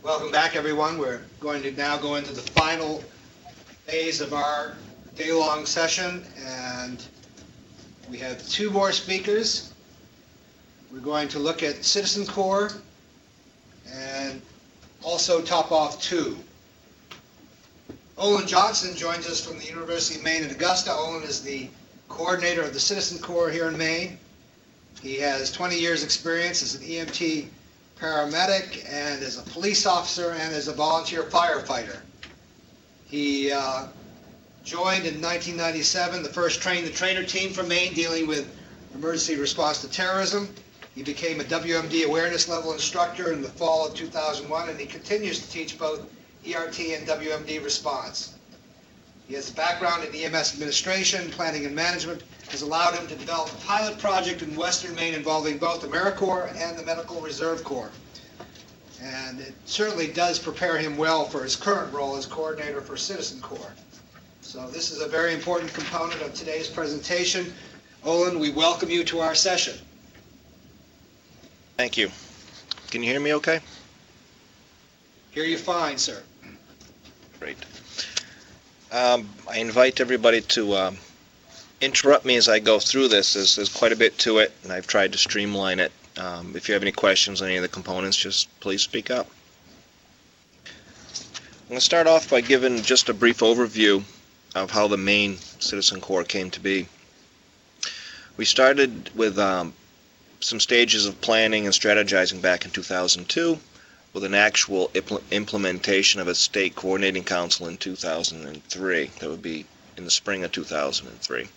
Welcome back, everyone. We're going to now go into the final phase of our day-long session, and we have two more speakers. We're going to look at Citizen Corps and also top off two. Olin Johnson joins us from the University of Maine at Augusta. Olin is the coordinator of the Citizen Corps here in Maine. He has 20 years experience as an EMT paramedic and as a police officer and as a volunteer firefighter. He joined in 1997 the first train-the-trainer team from Maine dealing with emergency response to terrorism. He became a WMD awareness level instructor in the fall of 2001, and he continues to teach both ERT and WMD response. He has a background in EMS administration, planning and management, has allowed him to develop a pilot project in Western Maine involving both AmeriCorps and the Medical Reserve Corps. And it certainly does prepare him well for his current role as coordinator for Citizen Corps. So this is a very important component of today's presentation. Olin, we welcome you to our session. Thank you. Can you hear me okay? Hear you fine, sir. Great. I invite everybody to interrupt me as I go through this. There's quite a bit to it, and I've tried to streamline it. If you have any questions on any of the components, just please speak up. I'm going to start off by giving just a brief overview of how the Maine Citizen Corps came to be. We started with some stages of planning and strategizing back in 2002, with an actual implementation of a state coordinating council in 2003. That would be in the spring of 2003.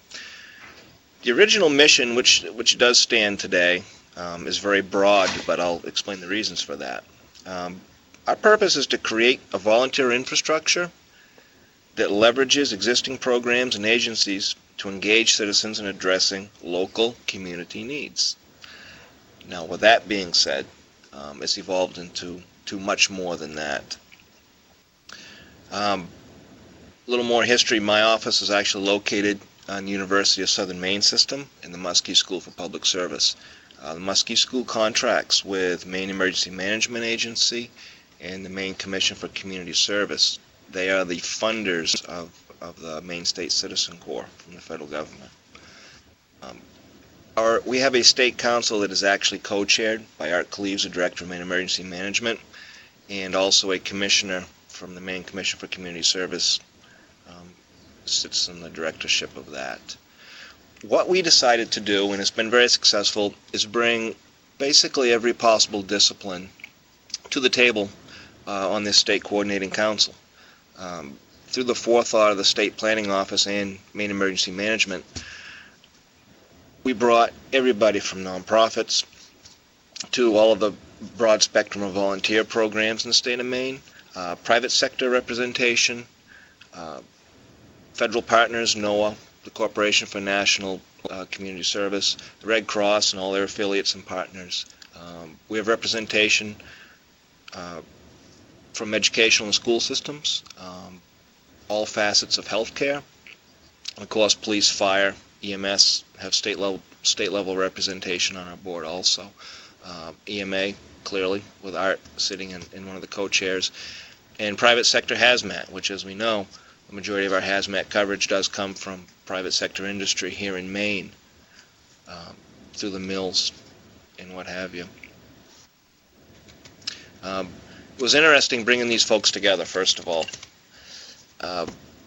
The original mission, which does stand today, is very broad, but I'll explain the reasons for that. Our purpose is to create a volunteer infrastructure that leverages existing programs and agencies to engage citizens in addressing local community needs. Now, with that being said, it's evolved into much more than that. A little more history. My office is actually located on the University of Southern Maine system in the Muskie School for Public Service. The Muskie School contracts with Maine Emergency Management Agency and the Maine Commission for Community Service. They are the funders of the Maine State Citizen Corps from the federal government. We have a state council that is actually co-chaired by Art Cleaves, the director of Maine Emergency Management, and also a commissioner from the Maine Commission for Community Service sits in the directorship of that. What we decided to do, and it's been very successful, is bring basically every possible discipline to the table on this state coordinating council. Through the forethought of the state planning office and Maine Emergency Management, we brought everybody from nonprofits to all of the broad spectrum of volunteer programs in the state of Maine, private sector representation, federal partners, NOAA, the Corporation for National Community Service, the Red Cross and all their affiliates and partners. We have representation from educational and school systems, all facets of healthcare, and of course police, fire, EMS have state level representation on our board also. EMA, clearly, with Art sitting in one of the co-chairs, and private sector hazmat, which, as we know, the majority of our hazmat coverage does come from private sector industry here in Maine, through the mills and what have you. It was interesting bringing these folks together, first of all.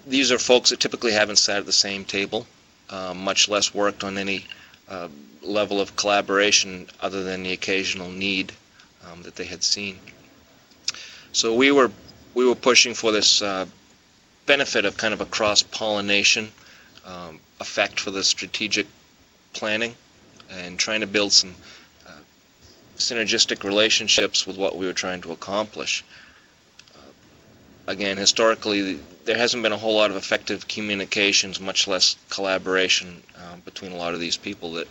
These are folks that typically haven't sat at the same table, much less worked on any level of collaboration other than the occasional need that they had seen. So we were pushing for this benefit of kind of a cross-pollination effect for the strategic planning and trying to build some synergistic relationships with what we were trying to accomplish. Again, historically, there hasn't been a whole lot of effective communications, much less collaboration between a lot of these people that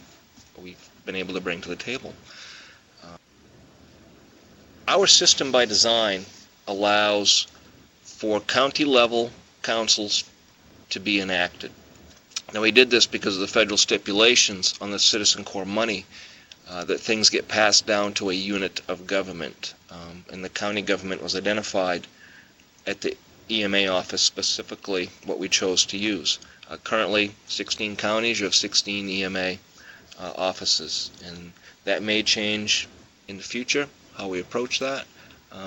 we've been able to bring to the table. Our system by design allows for county-level councils to be enacted. Now, we did this because of the federal stipulations on the Citizen Corps money that things get passed down to a unit of government. And the county government was identified at the EMA office, specifically what we chose to use. Currently, 16 counties, you have 16 EMA offices, and that may change in the future, how we approach that,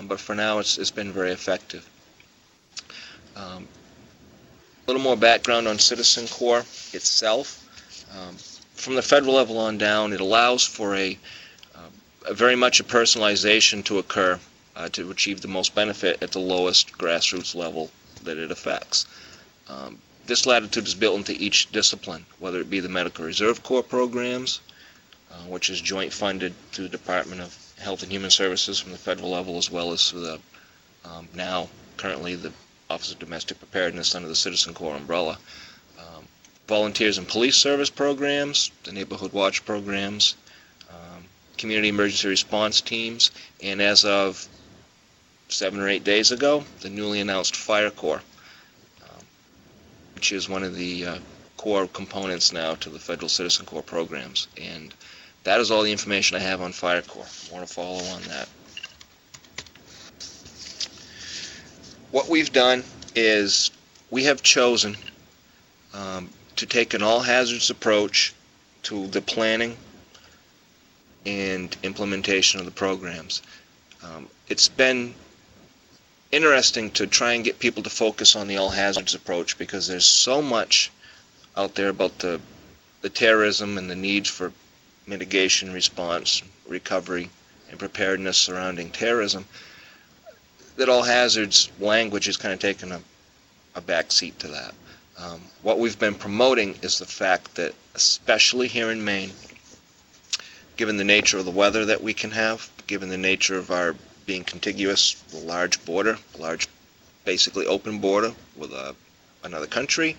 but for now it's been very effective. A little more background on Citizen Corps itself. From the federal level on down, it allows for a very much a personalization to occur to achieve the most benefit at the lowest grassroots level that it affects. This latitude is built into each discipline, whether it be the Medical Reserve Corps programs, which is joint funded through the Department of Health and Human Services from the federal level, as well as through the currently the Office of Domestic Preparedness under the Citizen Corps umbrella. Volunteers and police service programs, the Neighborhood Watch programs, community emergency response teams, and as of 7 or 8 days ago, the newly announced Fire Corps, which is one of the core components now to the Federal Citizen Corps programs. And that is all the information I have on Fire Corps. I want to follow on that. What we've done is we have chosen to take an all-hazards approach to the planning and implementation of the programs. It's been interesting to try and get people to focus on the all-hazards approach, because there's so much out there about the terrorism and the needs for mitigation, response, recovery, and preparedness surrounding terrorism, that all-hazards language has kind of taken a back seat to that. What we've been promoting is the fact that, especially here in Maine, given the nature of the weather that we can have, given the nature of our being contiguous, a large border, large basically open border with another country,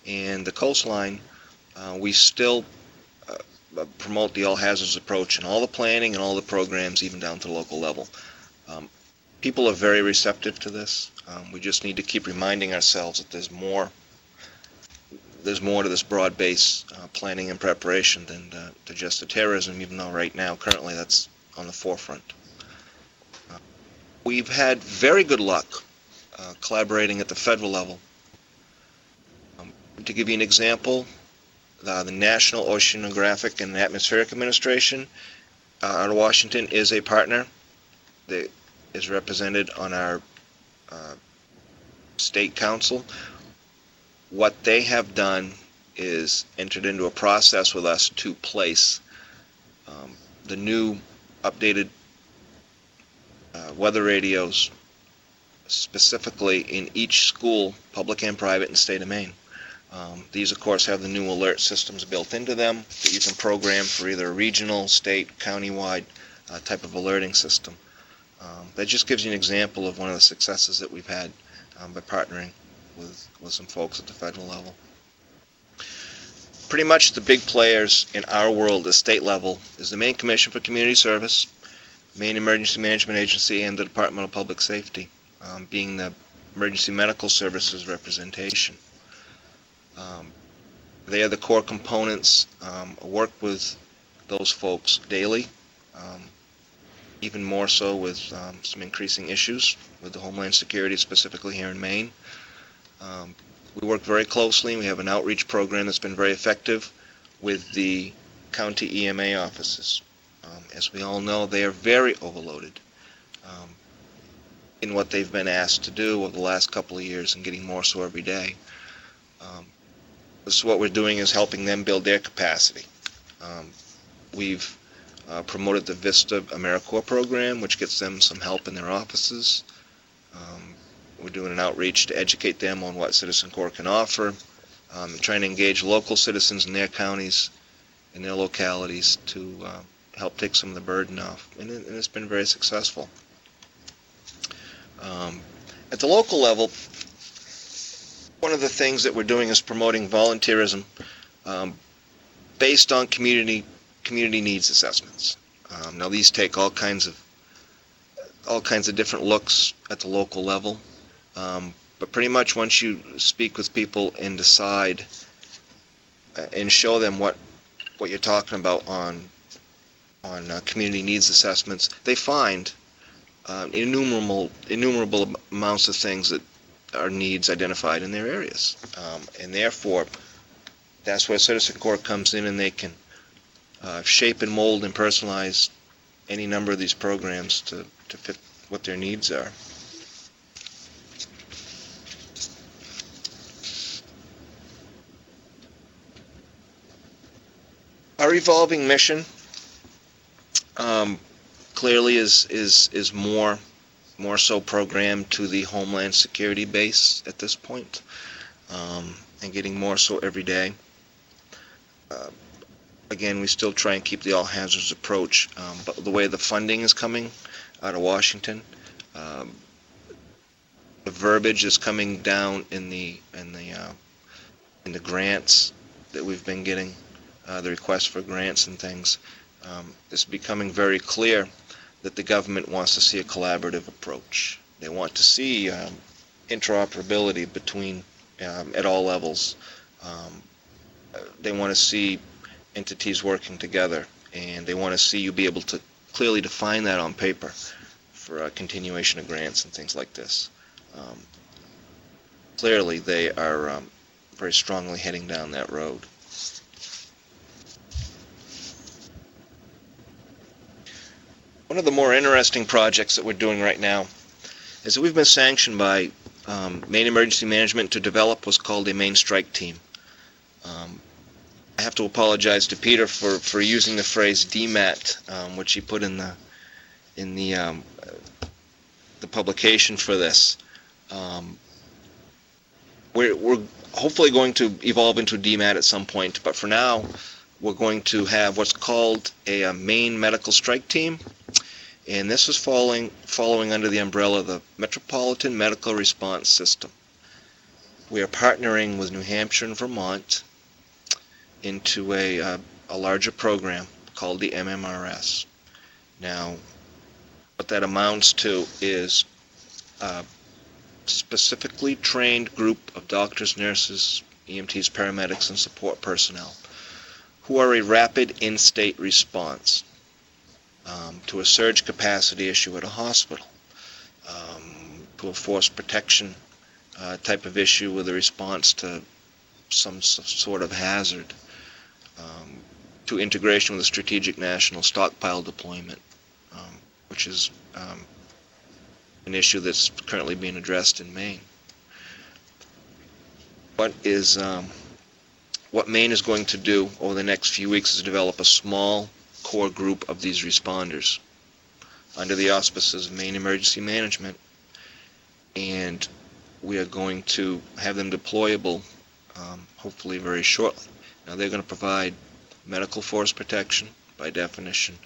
and the coastline, we still promote the all-hazards approach in all the planning and all the programs, even down to the local level. People are very receptive to this. We just need to keep reminding ourselves that there's more to this broad-based planning and preparation than to just the terrorism, even though right now, currently, that's on the forefront. We've had very good luck collaborating at the federal level. To give you an example, the National Oceanographic and Atmospheric Administration out of Washington is a partner that is represented on our state council. What they have done is entered into a process with us to place the new updated weather radios specifically in each school, public and private, in the state of Maine. These, of course, have the new alert systems built into them that you can program for either a regional, state, county-wide type of alerting system. That just gives you an example of one of the successes that we've had by partnering with some folks at the federal level. Pretty much the big players in our world, the state level, is the Maine Commission for Community Service, Maine Emergency Management Agency, and the Department of Public Safety, being the emergency medical services representation. They are the core components. I work with those folks daily, even more so with some increasing issues with the Homeland Security, specifically here in Maine. We work very closely. We have an outreach program that's been very effective with the county EMA offices. As we all know, they are very overloaded in what they've been asked to do over the last couple of years, and getting more so every day. So what we're doing is helping them build their capacity. We've promoted the VISTA AmeriCorps program, which gets them some help in their offices. We're doing an outreach to educate them on what Citizen Corps can offer, and trying to engage local citizens in their counties, in their localities, to help take some of the burden off. And it's been very successful. At the local level, one of the things that we're doing is promoting volunteerism based on community needs assessments. Now, these take all kinds of different looks at the local level, but pretty much once you speak with people and decide and show them what you're talking about on community needs assessments, they find innumerable amounts of things that are needs identified in their areas. And therefore, that's where Citizen Core comes in, and they can shape and mold and personalize any number of these programs to fit what their needs are. Our evolving mission clearly is more so programmed to the Homeland Security base at this point, and getting more so every day. Again, we still try and keep the all hazards approach, but the way the funding is coming out of Washington, the verbiage is coming down in the grants that we've been getting, the requests for grants and things. It's becoming very clear that the government wants to see a collaborative approach. They want to see interoperability between at all levels. They want to see entities working together, and they want to see you be able to clearly define that on paper for a continuation of grants and things like this. Clearly, they are very strongly heading down that road. One of the more interesting projects that we're doing right now is that we've been sanctioned by Maine Emergency Management to develop what's called a Maine Strike Team. I have to apologize to Peter for using the phrase DMAT, which he put in the publication for this. We're hopefully going to evolve into DMAT at some point, but for now we're going to have what's called a Maine Medical Strike Team, and this is following under the umbrella of the Metropolitan Medical Response System. We are partnering with New Hampshire and Vermont into a larger program called the MMRS. Now, what that amounts to is a specifically trained group of doctors, nurses, EMTs, paramedics, and support personnel who are a rapid in-state response to a surge capacity issue at a hospital, to a force protection type of issue with a response to some sort of hazard, to integration with a strategic national stockpile deployment, which is an issue that's currently being addressed in Maine. What Maine is going to do over the next few weeks is develop a small core group of these responders under the auspices of Maine Emergency Management, and we are going to have them deployable hopefully very shortly. Now, they're going to provide medical force protection by definition,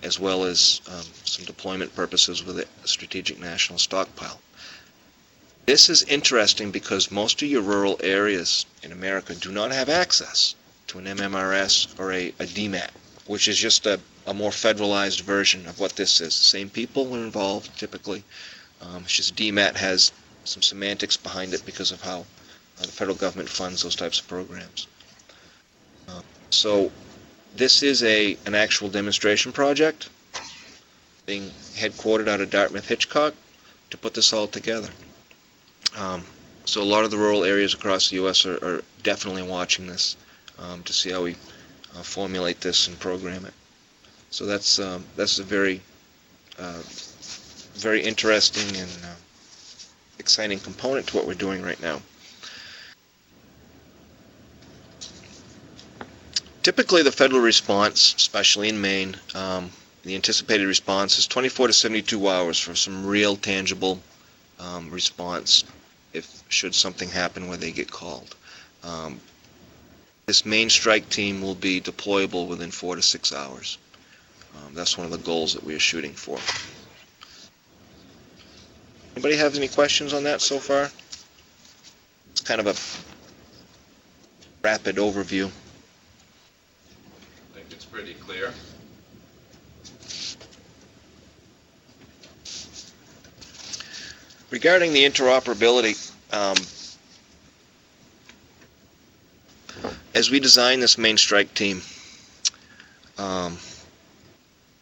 as well as some deployment purposes with a strategic national stockpile. This is interesting because most of your rural areas in America do not have access to an MMRS or a DMAT, which is just a more federalized version of what this is. Same people are involved typically. It's just DMAT has some semantics behind it because of how the federal government funds those types of programs. So this is an actual demonstration project being headquartered out of Dartmouth-Hitchcock to put this all together. So a lot of the rural areas across the U.S. are definitely watching this to see how we formulate this and program it. So that's a very interesting and exciting component to what we're doing right now. Typically, the federal response, especially in Maine, the anticipated response is 24 to 72 hours for some real tangible response should something happen where they get called. This Maine Strike Team will be deployable within 4 to 6 hours. That's one of the goals that we are shooting for. Anybody have any questions on that so far? It's kind of a rapid overview. I think it's pretty clear. Regarding the interoperability, as we design this Maine Strike Team,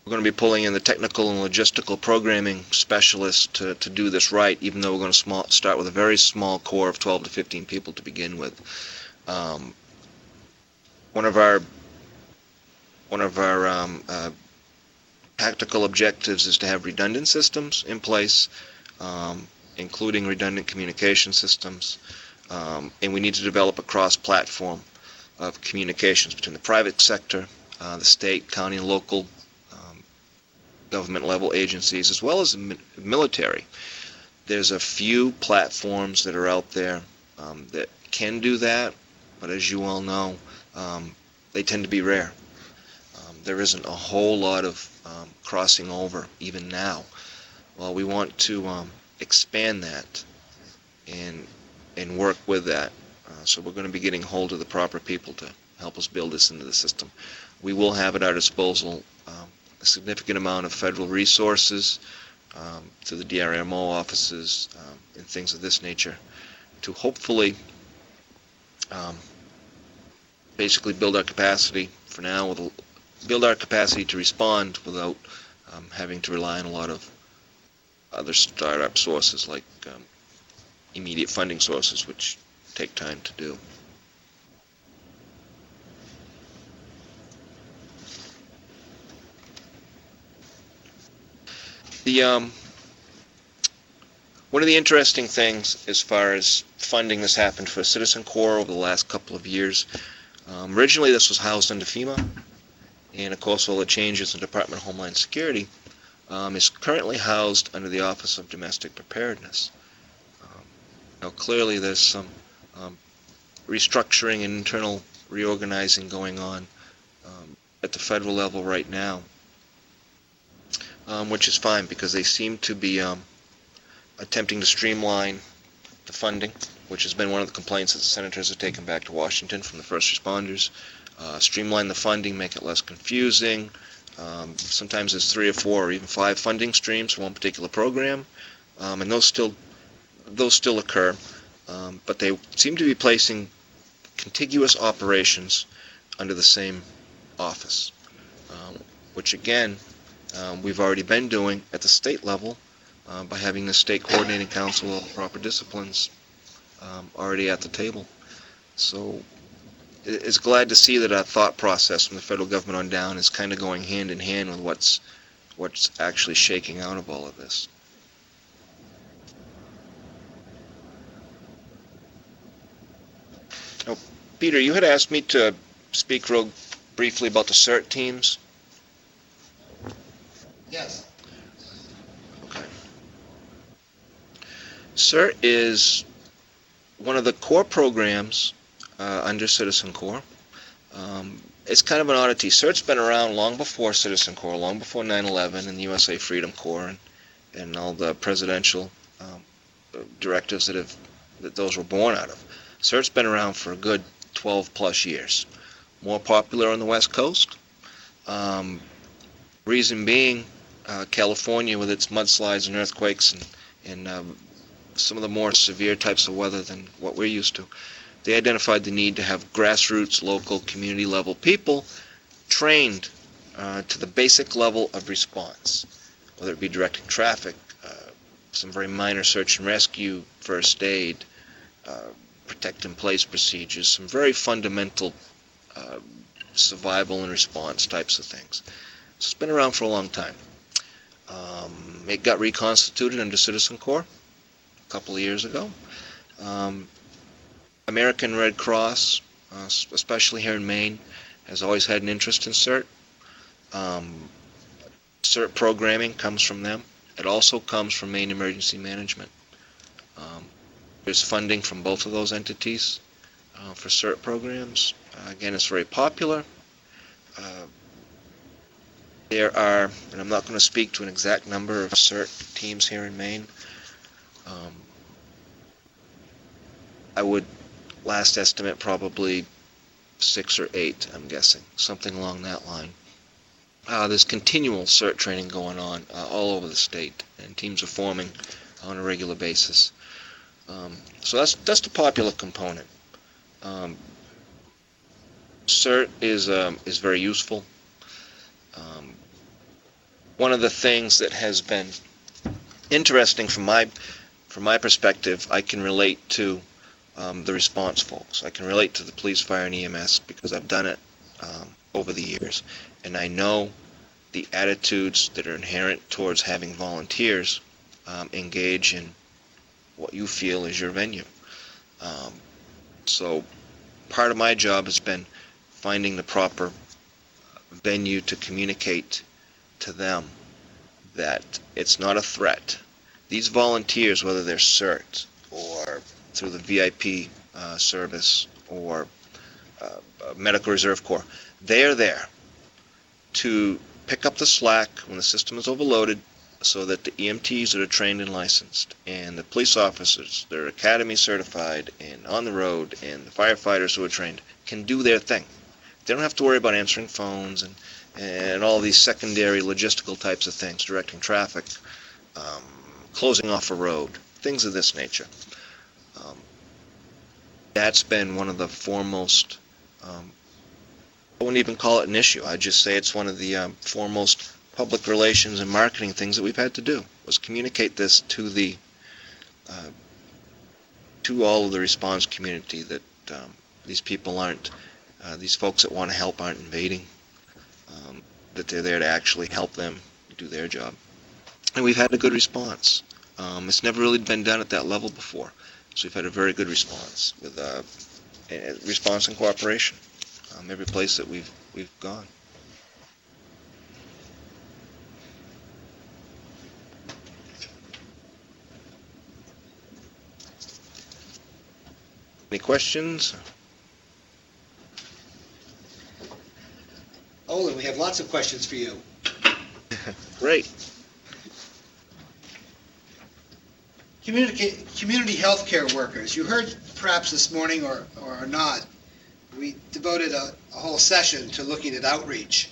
we're going to be pulling in the technical and logistical programming specialists to do this right, even though we're going to start with a very small core of 12 to 15 people to begin with. One of our tactical objectives is to have redundant systems in place, including redundant communication systems, and we need to develop a cross-platform of communications between the private sector, the state, county, and local government level agencies, as well as the military. There's a few platforms that are out there that can do that, but as you all know, they tend to be rare. There isn't a whole lot of crossing over even now. Well, we want to expand that and work with that. So we're going to be getting hold of the proper people to help us build this into the system. We will have at our disposal a significant amount of federal resources to the DRMO offices and things of this nature to hopefully basically build our capacity for now, build our capacity to respond without having to rely on a lot of other startup sources like immediate funding sources, which take time to do. One of the interesting things as far as funding that's happened for Citizen Corps over the last couple of years, originally this was housed under FEMA, and of course all the changes in the Department of Homeland Security, is currently housed under the Office of Domestic Preparedness. Now clearly there's some restructuring and internal reorganizing going on at the federal level right now, which is fine because they seem to be attempting to streamline the funding, which has been one of the complaints that the senators have taken back to Washington from the first responders. Streamline the funding, make it less confusing. Sometimes there's 3 or 4 or even 5 funding streams for one particular program, and those still occur, but they seem to be placing contiguous operations under the same office, which again we've already been doing at the state level by having the state coordinating council of proper disciplines already at the table. So it's glad to see that our thought process from the federal government on down is kind of going hand in hand with what's actually shaking out of all of this. Now, Peter, you had asked me to speak real briefly about the CERT teams. Yes. Okay. CERT is one of the core programs under Citizen Corps. It's kind of an oddity. CERT's been around long before Citizen Corps, long before 9/11 and the USA Freedom Corps and all the presidential directives that those were born out of. CERT's been around for a good 12 plus years. More popular on the West Coast. Reason being, California with its mudslides and earthquakes and some of the more severe types of weather than what we're used to, they identified the need to have grassroots, local, community level people trained to the basic level of response, whether it be directing traffic, some very minor search and rescue, first aid, protect in place procedures, some very fundamental survival and response types of things. So it's been around for a long time. It got reconstituted under Citizen Corps a couple of years ago. American Red Cross, especially here in Maine, has always had an interest in CERT. CERT programming comes from them. It also comes from Maine Emergency Management. There's funding from both of those entities for CERT programs. Again, it's very popular. There are, and I'm not going to speak to an exact number of CERT teams here in Maine. I would last estimate probably 6 or 8, I'm guessing, something along that line. There's continual CERT training going on all over the state, and teams are forming on a regular basis. So that's the popular component. CERT is very useful. one of the things that has been interesting from my perspective, I can relate to the response folks. I can relate to the police, fire, and EMS because I've done it over the years, and I know the attitudes that are inherent towards having volunteers engage in what you feel is your venue. So part of my job has been finding the proper venue to communicate to them that it's not a threat. These volunteers, whether they're CERT or through the VIP service or Medical Reserve Corps, they are there to pick up the slack when the system is overloaded so that the EMTs that are trained and licensed and the police officers that are academy certified and on the road and the firefighters who are trained can do their thing. They don't have to worry about answering phones and all these secondary logistical types of things, directing traffic, closing off a road, things of this nature. That's been one of the foremost, I wouldn't even call it an issue, I'd just say it's one of the foremost public relations and marketing things that we've had to do, was communicate this to all of the response community that these people aren't, these folks that want to help aren't invading, that they're there to actually help them do their job. And we've had a good response. It's never really been done at that level before. So we've had a very good response with response and cooperation. Every place that we've gone. Any questions? Olin, we have lots of questions for you. Great. Community health care workers. You heard perhaps this morning or not, we devoted a whole session to looking at outreach.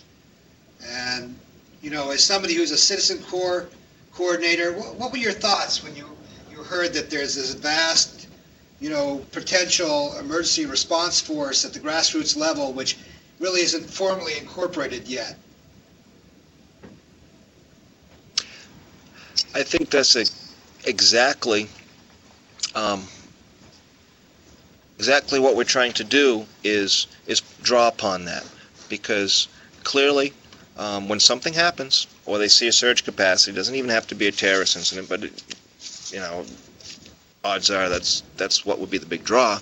And, you know, as somebody who's a Citizen Corps coordinator, what were your thoughts when you heard that there's this vast, you know, potential emergency response force at the grassroots level, which really isn't formally incorporated yet? I think that's exactly what we're trying to do is draw upon that, because clearly when something happens or they see a surge capacity, it doesn't even have to be a terrorist incident, but you know, odds are that's what would be the big draw.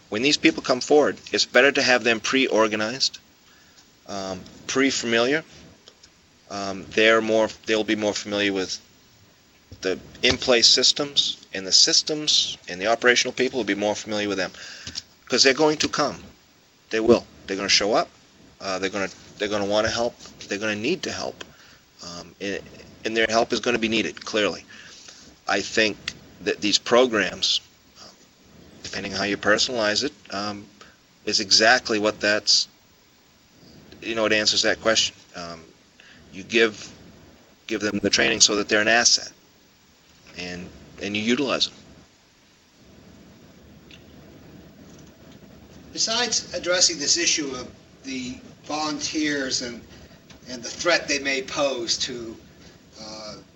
When these people come forward, it's better to have them pre-organized, pre-familiar. They'll be more familiar with the in-place systems, and the operational people will be more familiar with them, because they're going to come. They will. They're going to show up. They're going to want to help. They're going to need to help, and their help is going to be needed. Clearly, I think that these programs, depending on how you personalize it, is exactly what that's. You know, it answers that question. You give them the training so that they're an asset, and you utilize them. Besides addressing this issue of the volunteers and the threat they may pose to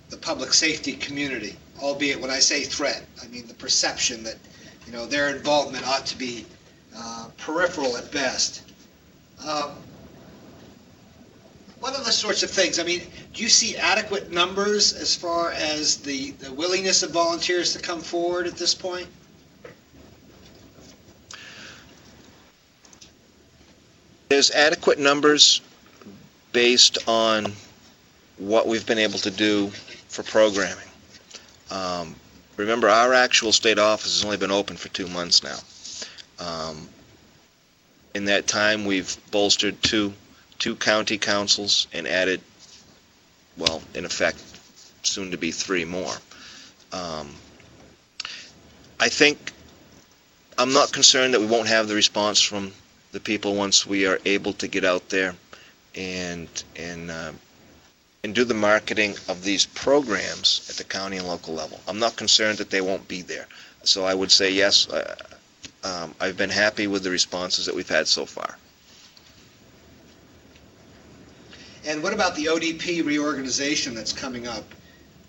the public safety community, albeit when I say threat, I mean the perception that, you know, their involvement ought to be peripheral at best. What are the sorts of things? I mean, do you see adequate numbers as far as the willingness of volunteers to come forward at this point? There's adequate numbers based on what we've been able to do for programming. Remember, our actual state office has only been open for 2 months now. In that time, we've bolstered two county councils and added, well, in effect, soon to be 3 more. I think I'm not concerned that we won't have the response from the people once we are able to get out there and do the marketing of these programs at the county and local level. I'm not concerned that they won't be there. So I would say yes, I've been happy with the responses that we've had so far. And what about the ODP reorganization that's coming up?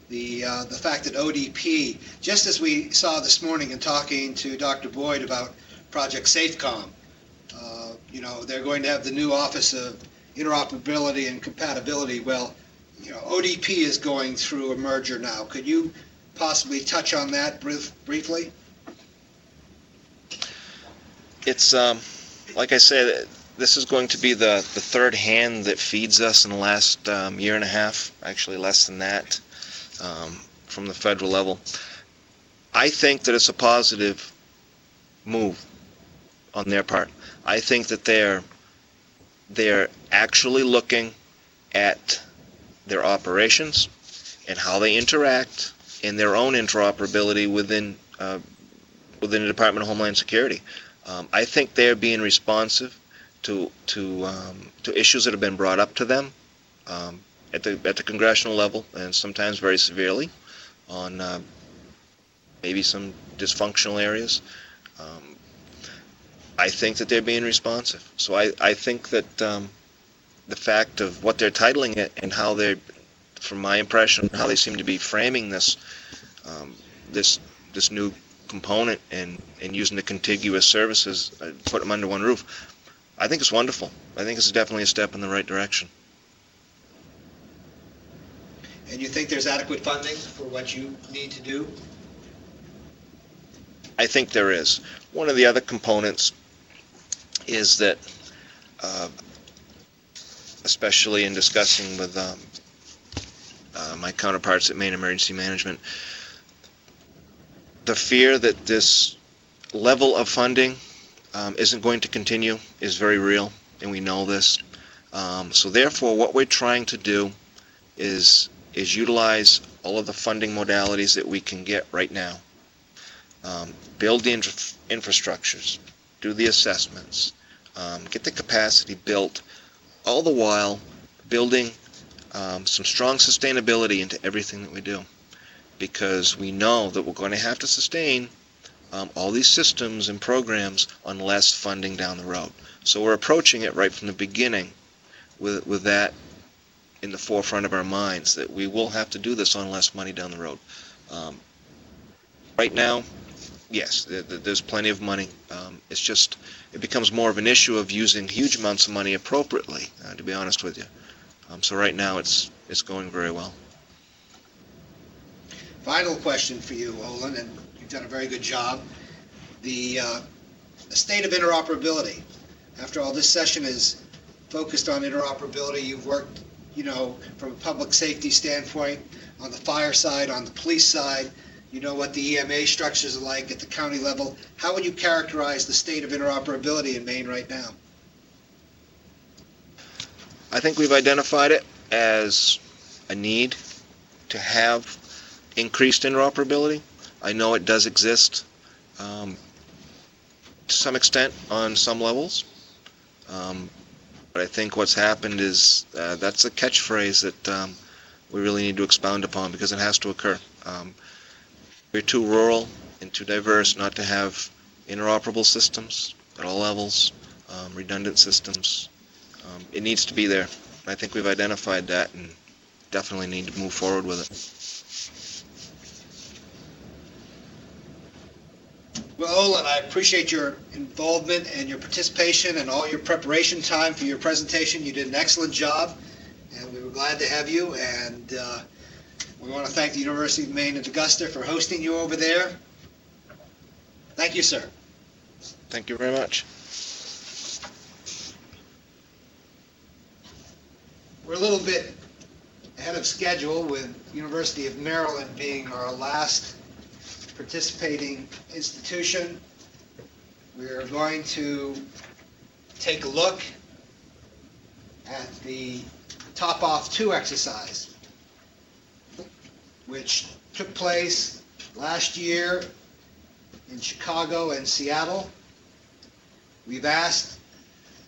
The fact that ODP, just as we saw this morning in talking to Dr. Boyd about Project SafeCom, they're going to have the new Office of Interoperability and Compatibility. Well, ODP is going through a merger now. Could you possibly touch on that briefly? It's, like I said, this is going to be the third hand that feeds us in the last year and a half, actually less than that, from the federal level. I think that it's a positive move on their part. I think that they're actually looking at their operations and how they interact in their own interoperability within the Department of Homeland Security. I think they're being responsive to issues that have been brought up to them at the congressional level, and sometimes very severely on maybe some dysfunctional areas. I think that they're being responsive. So I think that the fact of what they're titling it and how they're, from my impression, how they seem to be framing this this new component and using the contiguous services, put them under one roof, I think it's wonderful. I think it's definitely a step in the right direction. And you think there's adequate funding for what you need to do? I think there is. One of the other components is that, especially in discussing with my counterparts at Maine Emergency Management, the fear that this level of funding isn't going to continue is very real, and we know this. So therefore, what we're trying to do is utilize all of the funding modalities that we can get right now. Build the infrastructures, do the assessments, get the capacity built, all the while building some strong sustainability into everything that we do. Because we know that we're going to have to sustain all these systems and programs on less funding down the road. So we're approaching it right from the beginning with that in the forefront of our minds, that we will have to do this on less money down the road. Right now, yes, there's plenty of money. It's just, it becomes more of an issue of using huge amounts of money appropriately, to be honest with you. So right now it's going very well. Final question for you, Olin, and you've done a very good job. The state of interoperability. After all, this session is focused on interoperability. You've worked, from a public safety standpoint, on the fire side, on the police side. You know what the EMA structures are like at the county level. How would you characterize the state of interoperability in Maine right now? I think we've identified it as a need to have increased interoperability. I know it does exist to some extent on some levels, but I think what's happened is that's a catchphrase that we really need to expound upon, because it has to occur. We're too rural and too diverse not to have interoperable systems at all levels, redundant systems. It needs to be there. I think we've identified that and definitely need to move forward with it. Well, Olin, I appreciate your involvement and your participation and all your preparation time for your presentation. You did an excellent job, and we were glad to have you. And we want to thank the University of Maine at Augusta for hosting you over there. Thank you, sir. Thank you very much. We're a little bit ahead of schedule, with University of Maryland being our last participating institution. We're going to take a look at the Top Off 2 exercise, which took place last year in Chicago and Seattle. We've asked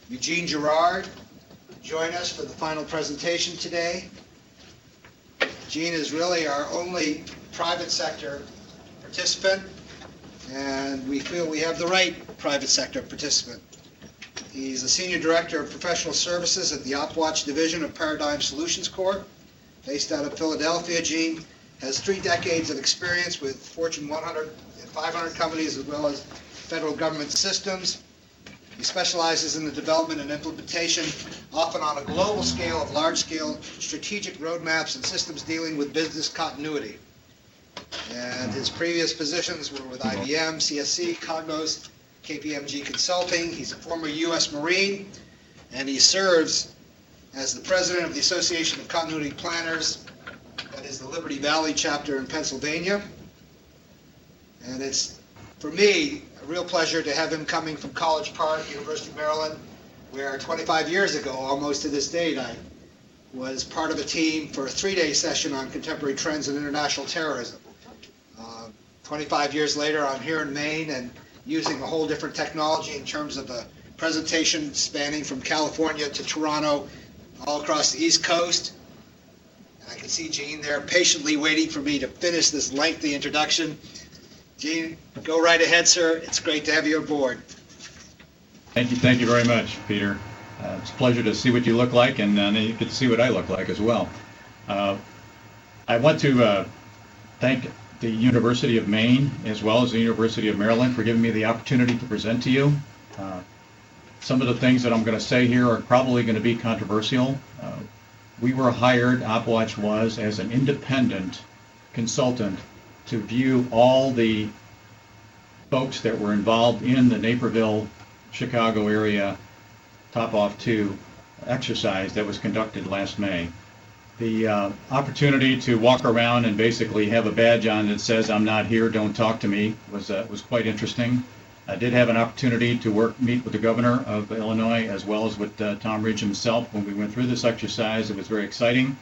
Eugene Girard to join us for the final presentation today. Gene is really our only private sector participant, and we feel we have the right private sector participant. He's a Senior Director of Professional Services at the OpWatch Division of Paradigm Solutions Corp. Based out of Philadelphia, Gene has 3 decades of experience with Fortune 100 and 500 companies as well as federal government systems. He specializes in the development and implementation, often on a global scale, of large-scale strategic roadmaps and systems dealing with business continuity. And his previous positions were with IBM, CSC, Cognos, KPMG Consulting. He's a former U.S. Marine, and he serves as the president of the Association of Continuity Planners, that is the Liberty Valley chapter in Pennsylvania. And it's, for me, a real pleasure to have him coming from College Park, University of Maryland, where 25 years ago, almost to this date, I was part of a team for a 3-day session on contemporary trends in international terrorism. 25 years later, I'm here in Maine and using a whole different technology in terms of a presentation spanning from California to Toronto, all across the East Coast. And I can see Gene there patiently waiting for me to finish this lengthy introduction. Gene, go right ahead, sir. It's great to have you aboard. Thank you very much, Peter. It's a pleasure to see what you look like, and you get to see what I look like as well. I want to thank the University of Maine as well as the University of Maryland for giving me the opportunity to present to you. Some of the things that I'm going to say here are probably going to be controversial. We were hired, OpWatch was, as an independent consultant to view all the folks that were involved in the Naperville, Chicago area Top-Off 2 exercise that was conducted last May. The opportunity to walk around and basically have a badge on that says "I'm not here, don't talk to me" was quite interesting. I did have an opportunity to meet with the governor of Illinois as well as with Tom Ridge himself when we went through this exercise. It was very exciting,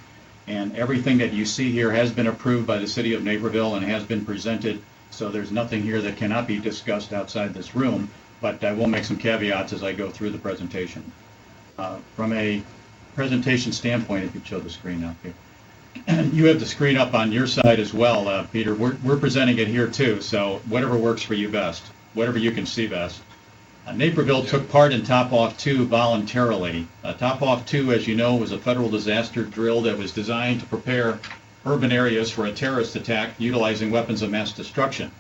and everything that you see here has been approved by the city of Naperville and has been presented, so there's nothing here that cannot be discussed outside this room, but I will make some caveats as I go through the presentation. From a presentation standpoint, if you show the screen up here. You have the screen up on your side as well, Peter. We're presenting it here too, so whatever works for you best, whatever you can see best. Naperville took part in Top-Off 2 voluntarily. Top-Off 2, as you know, was a federal disaster drill that was designed to prepare urban areas for a terrorist attack utilizing weapons of mass destruction.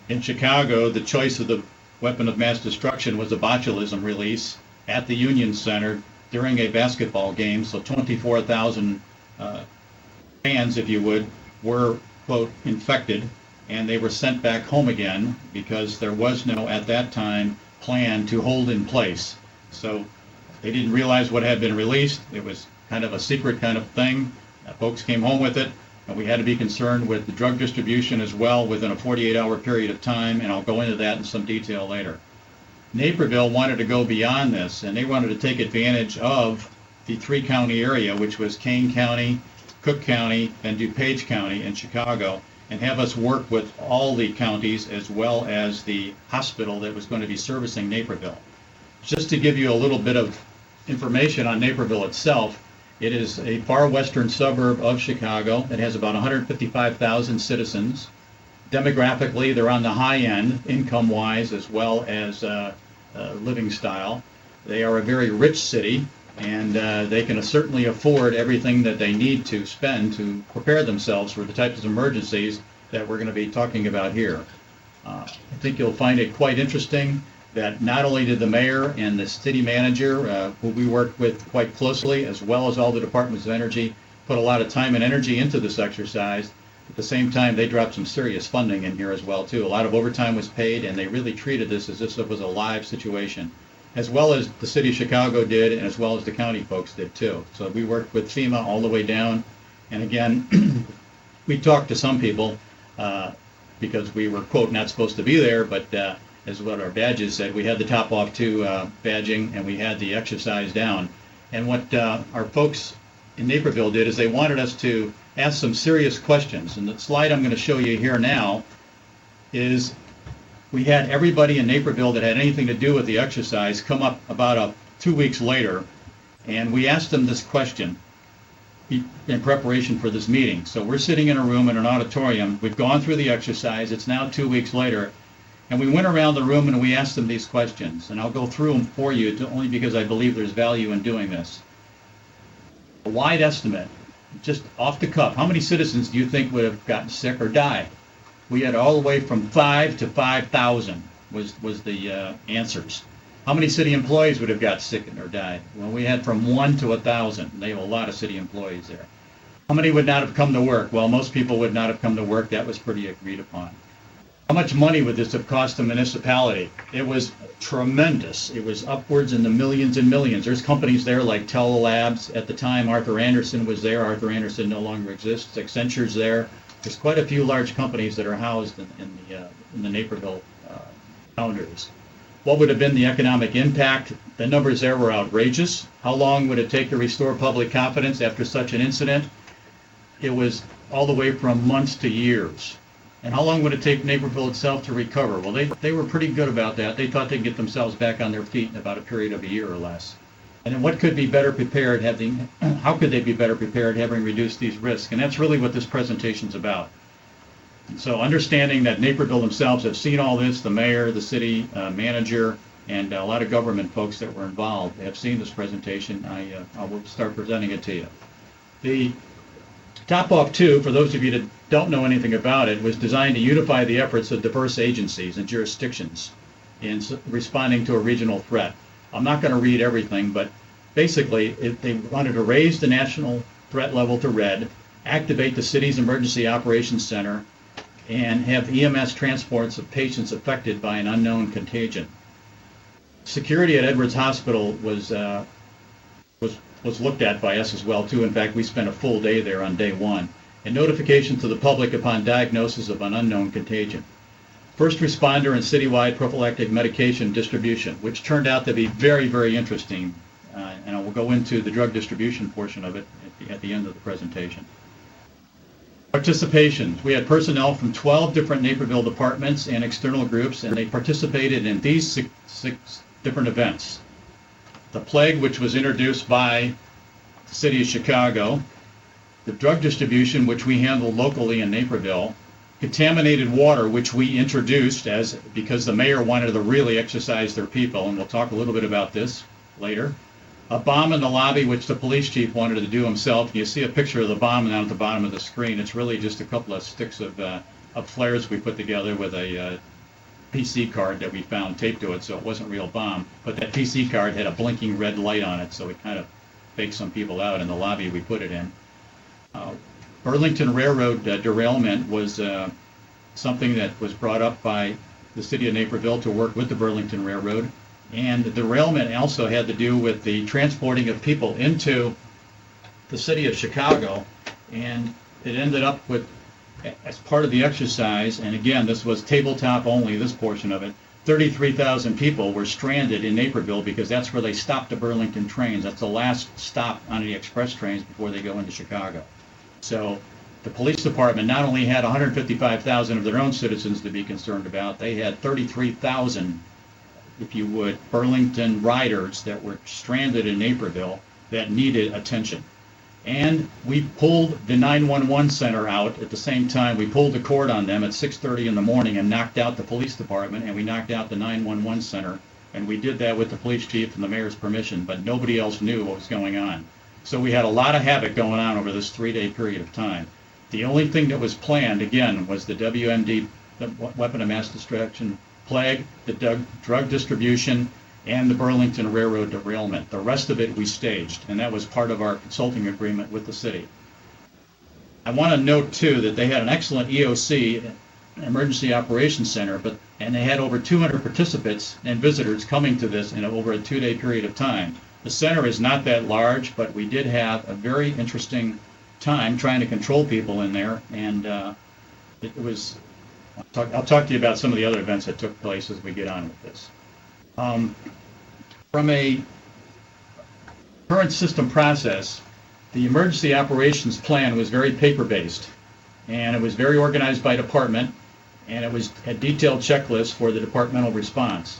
In Chicago, the choice of the weapon of mass destruction was a botulism release at the Union Center during a basketball game, so 24,000 fans, if you would, were, quote, infected, and they were sent back home again because there was no, at that time, plan to hold in place. So they didn't realize what had been released. It was kind of a secret kind of thing. Folks came home with it, and we had to be concerned with the drug distribution as well within a 48-hour period of time, and I'll go into that in some detail later. Naperville wanted to go beyond this, and they wanted to take advantage of the 3-county area, which was Kane County, Cook County, and DuPage County in Chicago, and have us work with all the counties as well as the hospital that was going to be servicing Naperville. Just to give you a little bit of information on Naperville itself, it is a far western suburb of Chicago that has about 155,000 citizens. Demographically, they're on the high end, income-wise, as well as living style. They are a very rich city, and they can certainly afford everything that they need to spend to prepare themselves for the types of emergencies that we're going to be talking about here. I think you'll find it quite interesting that not only did the mayor and the city manager, who we worked with quite closely, as well as all the departments of energy, put a lot of time and energy into this exercise. At the same time, they dropped some serious funding in here as well, too. A lot of overtime was paid, and they really treated this as if it was a live situation, as well as the city of Chicago did, and as well as the county folks did, too. So we worked with FEMA all the way down, and again, we talked to some people because we were, quote, not supposed to be there, but as what our badges said, we had the Top-Off 2 badging, and we had the exercise down. And what our folks in Naperville did is they wanted us to ask some serious questions. And the slide I'm going to show you here now is we had everybody in Naperville that had anything to do with the exercise come up about 2 weeks later, and we asked them this question in preparation for this meeting. So we're sitting in a room in an auditorium. We've gone through the exercise. It's now 2 weeks later, And we went around the room and we asked them these questions. And I'll go through them for you only because I believe there's value in doing this. A wide estimate, just off the cuff, how many citizens do you think would have gotten sick or died? We had all the way from 5 to 5,000 was the answers. How many city employees would have got sick or died? Well, we had from 1 to 1,000. They have a lot of city employees there. How many would not have come to work? Well, most people would not have come to work. That was pretty agreed upon. How much money would this have cost the municipality? It was tremendous. It was upwards in the millions and millions. There's companies there like Telelabs. At the time, Arthur Andersen was there. Arthur Andersen no longer exists. Accenture's there. There's quite a few large companies that are housed in the Naperville boundaries. What would have been the economic impact? The numbers there were outrageous. How long would it take to restore public confidence after such an incident? It was all the way from months to years. And how long would it take Naperville itself to recover? Well, they were pretty good about that. They thought they'd get themselves back on their feet in about a period of a year or less. And then what could be better prepared how could they be better prepared having reduced these risks? And that's really what this presentation's about. And so understanding that Naperville themselves have seen all this, the mayor, the city manager, and a lot of government folks that were involved have seen this presentation. I will start presenting it to you. The Top-Off 2, for those of you that don't know anything about it, was designed to unify the efforts of diverse agencies and jurisdictions in responding to a regional threat. I'm not going to read everything, but basically they wanted to raise the national threat level to red, activate the city's emergency operations center, and have EMS transports of patients affected by an unknown contagion. Security at Edwards Hospital was looked at by us as well too. In fact, we spent a full day there on day one. And notification to the public upon diagnosis of an unknown contagion. First responder and citywide prophylactic medication distribution, which turned out to be very, very interesting. And I will go into the drug distribution portion of it at the end of the presentation. Participation. We had personnel from 12 different Naperville departments and external groups, and they participated in these six different events. The plague, which was introduced by the city of Chicago, the drug distribution, which we handled locally in Naperville, contaminated water, which we introduced because the mayor wanted to really exercise their people, and we'll talk a little bit about this later. A bomb in the lobby, which the police chief wanted to do himself. You see a picture of the bomb down at the bottom of the screen. It's really just a couple of sticks of flares we put together with a PC card that we found taped to it, so it wasn't a real bomb. But that PC card had a blinking red light on it, so it kind of faked some people out in the lobby we put it in. Burlington Railroad derailment was something that was brought up by the city of Naperville to work with the Burlington Railroad. And the derailment also had to do with the transporting of people into the city of Chicago. And it ended up with, as part of the exercise, and again, this was tabletop only, this portion of it, 33,000 people were stranded in Naperville because that's where they stopped the Burlington trains. That's the last stop on the express trains before they go into Chicago. So the police department not only had 155,000 of their own citizens to be concerned about, they had 33,000, if you would, Burlington riders that were stranded in Naperville that needed attention. And we pulled the 911 center out at the same time. We pulled the cord on them at 6:30 in the morning and knocked out the police department, and we knocked out the 911 center. And we did that with the police chief and the mayor's permission, but nobody else knew what was going on. So we had a lot of havoc going on over this 3-day period of time. The only thing that was planned, again, was the WMD, the weapon of mass destruction plague, the drug distribution, and the Burlington Railroad derailment. The rest of it we staged, and that was part of our consulting agreement with the city. I want to note, too, that they had an excellent EOC, Emergency Operations Center, and they had over 200 participants and visitors coming to this in over a 2-day period of time. The center is not that large, but we did have a very interesting time trying to control people in there, and it was. I'll talk to you about some of the other events that took place as we get on with this. From a current system process, the emergency operations plan was very paper-based, and it was very organized by department, and it was a detailed checklist for the departmental response.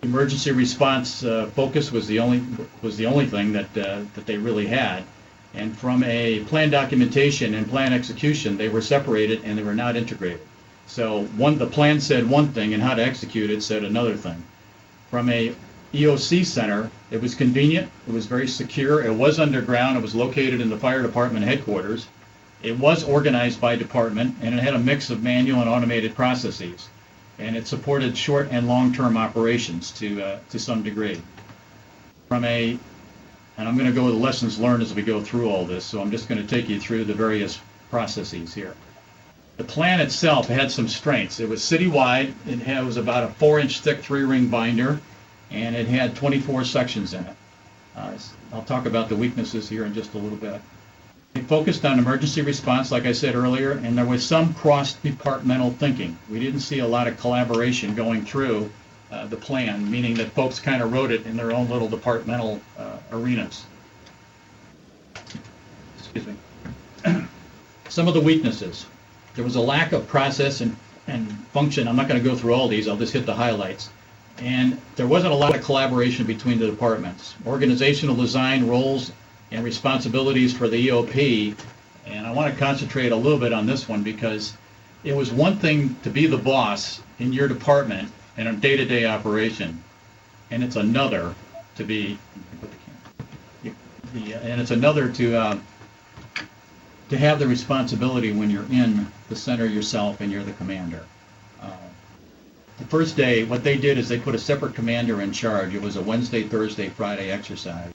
Emergency response focus was the only thing that they really had, and from a plan documentation and plan execution, they were separated and they were not integrated. So the plan said one thing, and how to execute it said another thing. From a EOC center, it was convenient, it was very secure, it was underground, it was located in the fire department headquarters, it was organized by department, and it had a mix of manual and automated processes. And it supported short and long-term operations to some degree. And I'm going to go with the lessons learned as we go through all this, so I'm just going to take you through the various processes here. The plan itself had some strengths. It was citywide. It was about a 4-inch thick 3-ring binder, and it had 24 sections in it. I'll talk about the weaknesses here in just a little bit. It focused on emergency response, like I said earlier, and there was some cross-departmental thinking. We didn't see a lot of collaboration going through the plan, meaning that folks kind of wrote it in their own little departmental arenas. Excuse me. Some of the weaknesses. There was a lack of process and function. I'm not going to go through all these. I'll just hit the highlights. And there wasn't a lot of collaboration between the departments. Organizational design, roles, and responsibilities for the EOP. And I want to concentrate a little bit on this one because it was one thing to be the boss in your department in a day-to-day operation, and it's another to be, and it's another to have the responsibility when you're in the center yourself and you're the commander. The first day, what they did is they put a separate commander in charge. It was a Wednesday, Thursday, Friday exercise.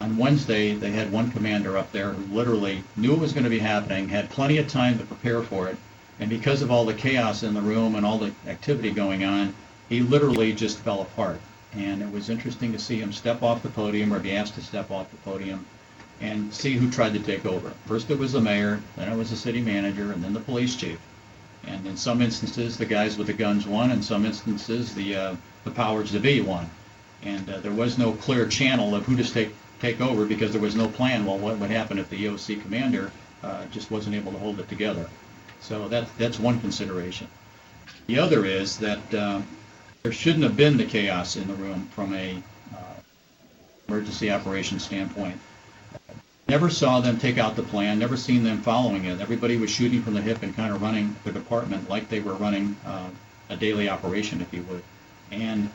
On Wednesday, they had one commander up there who literally knew it was going to be happening, had plenty of time to prepare for it, and because of all the chaos in the room and all the activity going on, he literally just fell apart. And it was interesting to see him step off the podium or be asked to step off the podium and see who tried to take over. First it was the mayor, then it was the city manager, and then the police chief. And in some instances, the guys with the guns won. In some instances, the powers that be won. And there was no clear channel of who to take over because there was no plan. Well, what would happen if the EOC commander just wasn't able to hold it together? So that's one consideration. The other is that there shouldn't have been the chaos in the room from a emergency operations standpoint. Never saw them take out the plan, never seen them following it. Everybody was shooting from the hip and kind of running the department like they were running a daily operation, if you would. And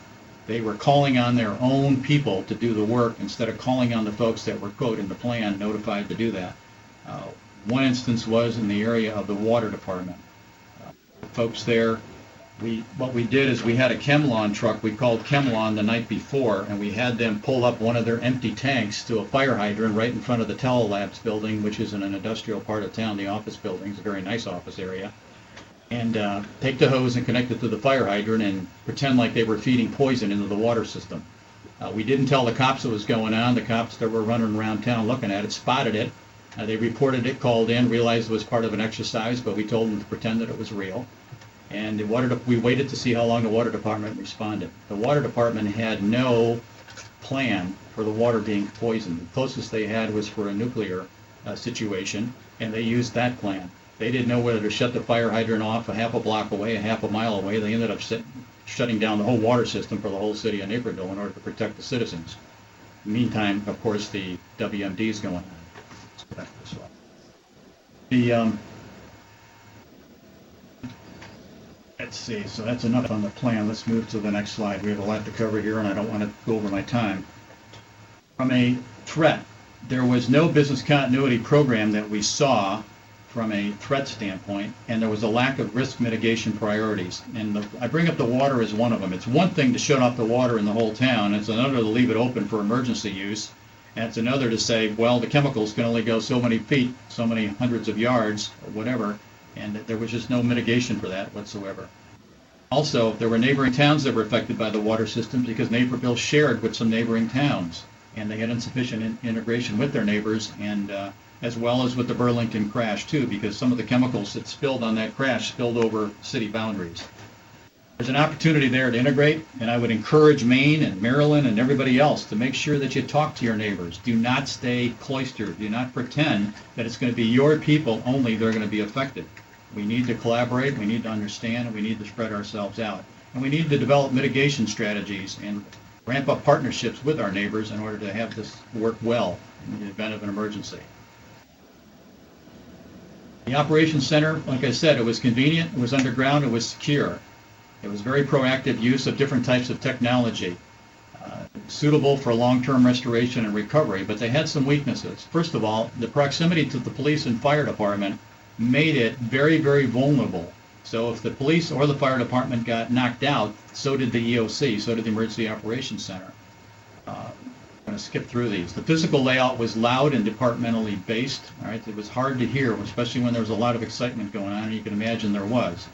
they were calling on their own people to do the work instead of calling on the folks that were, quote, in the plan, notified to do that. One instance was in the area of the water department. Folks there, what we did is we had a ChemLawn truck we called ChemLawn the night before, and we had them pull up one of their empty tanks to a fire hydrant right in front of the Telelabs building, which is in an industrial part of town. The office building is a very nice office area. And take the hose and connect it to the fire hydrant and pretend like they were feeding poison into the water system. We didn't tell the cops what was going on. The cops that were running around town looking at it spotted it. They reported it, called in, realized it was part of an exercise, but we told them to pretend that it was real. And we waited to see how long the water department responded. The water department had no plan for the water being poisoned. The closest they had was for a nuclear situation, and they used that plan. They didn't know whether to shut the fire hydrant off a half a block away, a half a mile away. They ended up shutting down the whole water system for the whole city of Naperville in order to protect the citizens. Meantime, of course, the WMD is going on. Let's go back to this one. Let's see, so that's enough on the plan. Let's move to the next slide. We have a lot to cover here, and I don't want to go over my time. From a threat, there was no business continuity program that we saw from a threat standpoint, and there was a lack of risk mitigation priorities. And I bring up the water as one of them. It's one thing to shut off the water in the whole town. It's another to leave it open for emergency use. And it's another to say, well, the chemicals can only go so many feet, so many hundreds of yards, or whatever. And there was just no mitigation for that whatsoever. Also, there were neighboring towns that were affected by the water systems because Naperville shared with some neighboring towns, and they had insufficient integration with their neighbors, and as well as with the Burlington crash too, because some of the chemicals that spilled on that crash spilled over city boundaries. There's an opportunity there to integrate, and I would encourage Maine and Maryland and everybody else to make sure that you talk to your neighbors. Do not stay cloistered. Do not pretend that it's going to be your people only that are going to be affected. We need to collaborate, we need to understand, and we need to spread ourselves out. And we need to develop mitigation strategies and ramp up partnerships with our neighbors in order to have this work well in the event of an emergency. The operations center, like I said, it was convenient, it was underground, it was secure. It was very proactive use of different types of technology, suitable for long-term restoration and recovery, but they had some weaknesses. First of all, the proximity to the police and fire department made it very, very vulnerable. So if the police or the fire department got knocked out, so did the EOC, so did the Emergency Operations Center. I'm going to skip through these. The physical layout was loud and departmentally based. All right, it was hard to hear, especially when there was a lot of excitement going on, and you can imagine there was.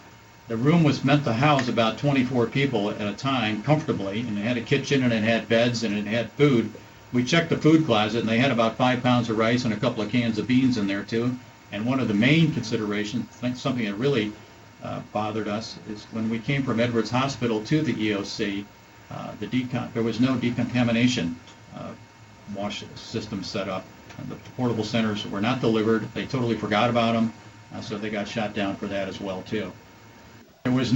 The room was meant to house about 24 people at a time comfortably, and it had a kitchen, and it had beds, and it had food. We checked the food closet, and they had about 5 pounds of rice and a couple of cans of beans in there, too. And one of the main considerations, something that really bothered us, is when we came from Edwards Hospital to the EOC, there was no decontamination wash system set up. And the portable centers were not delivered. They totally forgot about them, so they got shot down for that as well, too. There was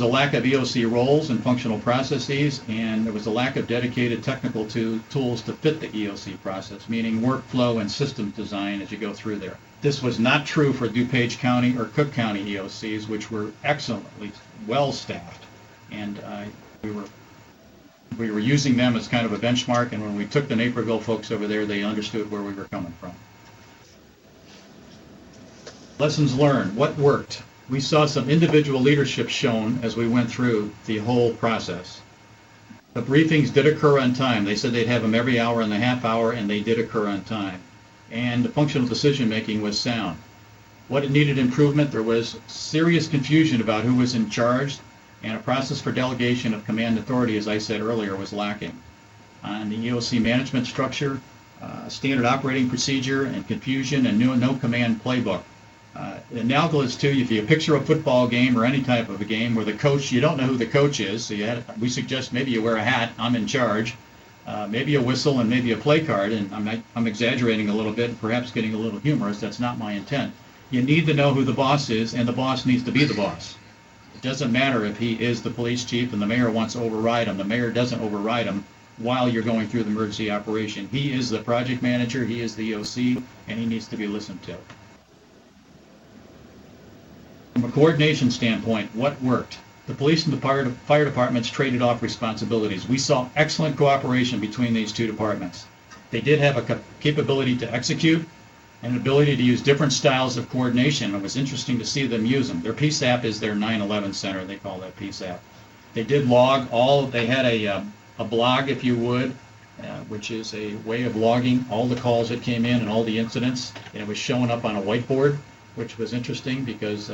a lack of EOC roles and functional processes, and there was a lack of dedicated technical tools to fit the EOC process, meaning workflow and systems design as you go through there. This was not true for DuPage County or Cook County EOCs, which were excellently well-staffed, and we were using them as kind of a benchmark, and when we took the Naperville folks over there, they understood where we were coming from. Lessons learned. What worked? We saw some individual leadership shown as we went through the whole process. The briefings did occur on time. They said they'd have them every hour and a half hour, and they did occur on time. And the functional decision-making was sound. What it needed improvement, there was serious confusion about who was in charge, and a process for delegation of command authority, as I said earlier, was lacking. On the EOC management structure, standard operating procedure and confusion and no command playbook. Analogous to if you picture a football game or any type of a game where the coach, you don't know who the coach is, so we suggest maybe you wear a hat, I'm in charge, maybe a whistle and maybe a play card, and I'm exaggerating a little bit, perhaps getting a little humorous, that's not my intent. You need to know who the boss is, and the boss needs to be the boss. It doesn't matter if he is the police chief and the mayor wants to override him. The mayor doesn't override him while you're going through the emergency operation. He is the project manager, he is the EOC, and he needs to be listened to. From a coordination standpoint, what worked? The police and the fire departments traded off responsibilities. We saw excellent cooperation between these two departments. They did have a capability to execute and an ability to use different styles of coordination. It was interesting to see them use them. Their PSAP is their 9/11 center. They call that PSAP. They did log they had a blog, if you would, which is a way of logging all the calls that came in and all the incidents. And it was showing up on a whiteboard, which was interesting because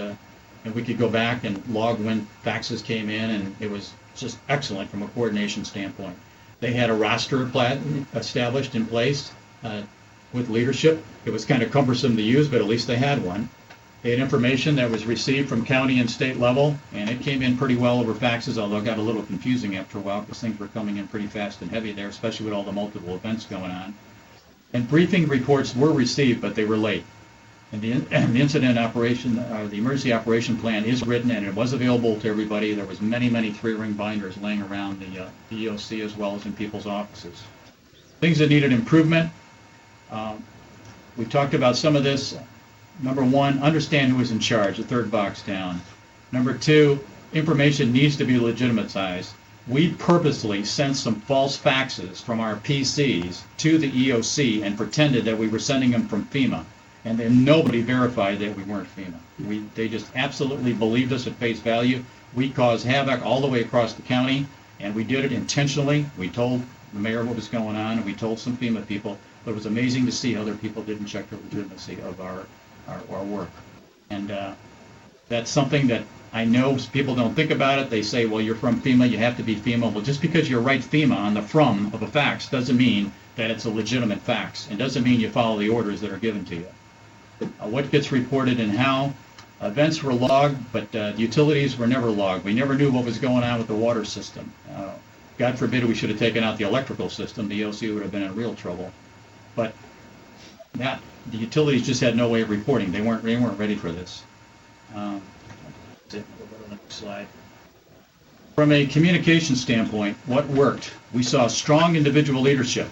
and we could go back and log when faxes came in, and it was just excellent from a coordination standpoint. They had a roster established in place with leadership. It was kind of cumbersome to use, but at least they had one. They had information that was received from county and state level, and it came in pretty well over faxes, although it got a little confusing after a while because things were coming in pretty fast and heavy there, especially with all the multiple events going on. And briefing reports were received, but they were late. And the incident operation, the emergency operation plan is written, and it was available to everybody. There was many 3-ring binders laying around the EOC as well as in people's offices. Things that needed improvement. We talked about some of this. Number one, understand who is in charge, the third box down. Number two, information needs to be legitimatized. We purposely sent some false faxes from our PCs to the EOC and pretended that we were sending them from FEMA. And then nobody verified that we weren't FEMA. They just absolutely believed us at face value. We caused havoc all the way across the county, and we did it intentionally. We told the mayor what was going on, and we told some FEMA people. But it was amazing to see other people didn't check the legitimacy of our work. And that's something that I know people don't think about it. They say, well, you're from FEMA, you have to be FEMA. Well, just because you write FEMA on the from of a fax doesn't mean that it's a legitimate fax. It doesn't mean you follow the orders that are given to you. What gets reported and how. Events were logged, but utilities were never logged. We never knew what was going on with the water system. God forbid we should have taken out the electrical system. The EOC would have been in real trouble. But the utilities just had no way of reporting. They weren't ready for this. We'll go to the next slide. From a communication standpoint, what worked? We saw strong individual leadership.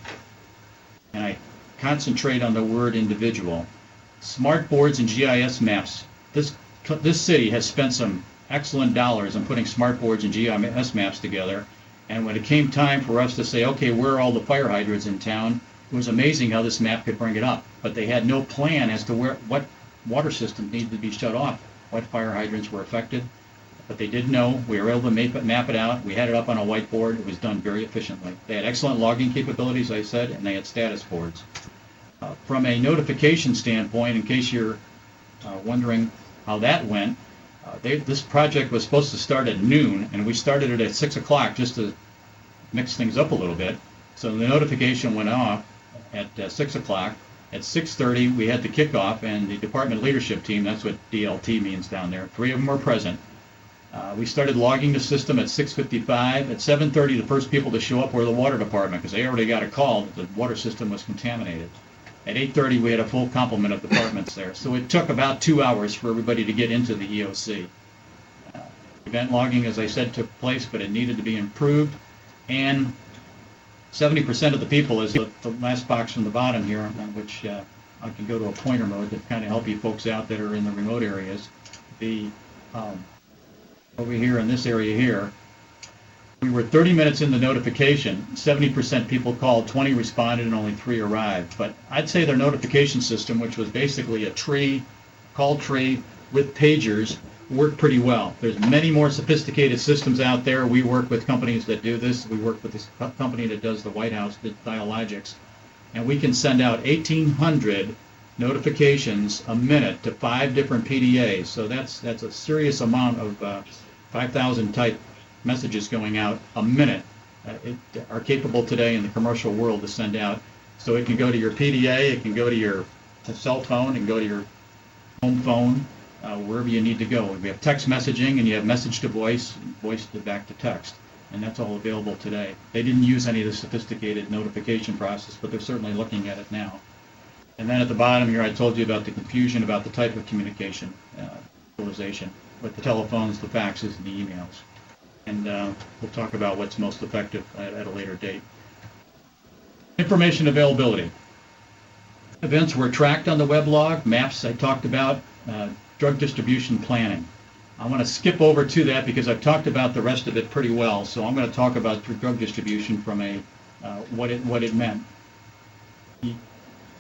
And I concentrate on the word individual. smart boards and GIS maps. This city has spent some excellent dollars on putting smart boards and GIS maps together. And when it came time for us to say, okay, where are all the fire hydrants in town, it was amazing how this map could bring it up. But they had no plan as to what water system needed to be shut off, what fire hydrants were affected. But they did know. We were able to map it out. We had it up on a whiteboard. It was done very efficiently. They had excellent logging capabilities, I said, and they had status boards. From a notification standpoint, in case you're wondering how that went, this project was supposed to start at noon, and we started it at 6 o'clock just to mix things up a little bit. So the notification went off at 6 o'clock. At 6:30, we had the kickoff, and the department leadership team, that's what DLT means down there, 3 of them were present. We started logging the system at 6:55. At 7:30, the first people to show up were the water department, because they already got a call that the water system was contaminated. At 8:30, we had a full complement of departments there. So it took about 2 hours for everybody to get into the EOC. Event logging, as I said, took place, but it needed to be improved. And 70% of the people is the last box from the bottom here, on which I can go to a pointer mode to kind of help you folks out that are in the remote areas. Over here in this area here, we were 30 minutes in the notification. 70% people called, 20 responded, and only 3 arrived. But I'd say their notification system, which was basically a call tree with pagers, worked pretty well. There's many more sophisticated systems out there. We work with companies that do this. We work with this company that does the White House, Dialogics, and we can send out 1,800 notifications a minute to 5 different PDAs. So that's a serious amount of 5,000 type messages going out a minute. Are capable today in the commercial world to send out. So it can go to your PDA, it can go to your cell phone, it can go to your home phone, wherever you need to go. We have text messaging, and you have message to voice, voice to back to text, and that's all available today. They didn't use any of the sophisticated notification process, but they're certainly looking at it now. And then at the bottom here, I told you about the confusion about the type of communication utilization with the telephones, the faxes, and the emails. And we'll talk about what's most effective at a later date. Information availability. Events were tracked on the weblog. Maps I talked about. Drug distribution planning. I want to skip over to that because I've talked about the rest of it pretty well. So I'm going to talk about drug distribution from what it meant.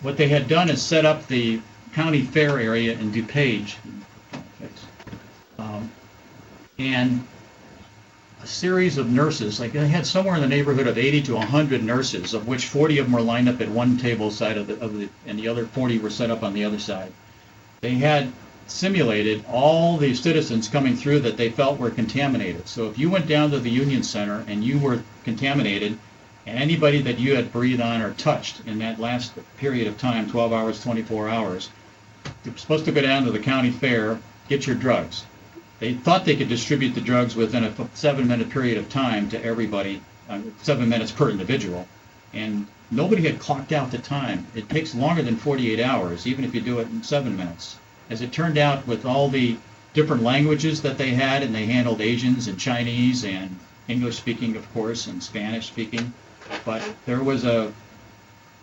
What they had done is set up the county fair area in DuPage, and a series of nurses, like they had somewhere in the neighborhood of 80 to 100 nurses, of which 40 of them were lined up at one table side and the other 40 were set up on the other side. They had simulated all the citizens coming through that they felt were contaminated. So if you went down to the Union Center and you were contaminated, and anybody that you had breathed on or touched in that last period of time, 12 hours, 24 hours, you're supposed to go down to the county fair, get your drugs. They thought they could distribute the drugs within a 7-minute period of time to everybody, 7 minutes per individual, and nobody had clocked out the time. It takes longer than 48 hours, even if you do it in 7 minutes. As it turned out, with all the different languages that they had, and they handled Asians and Chinese and English-speaking, of course, and Spanish-speaking, but there was a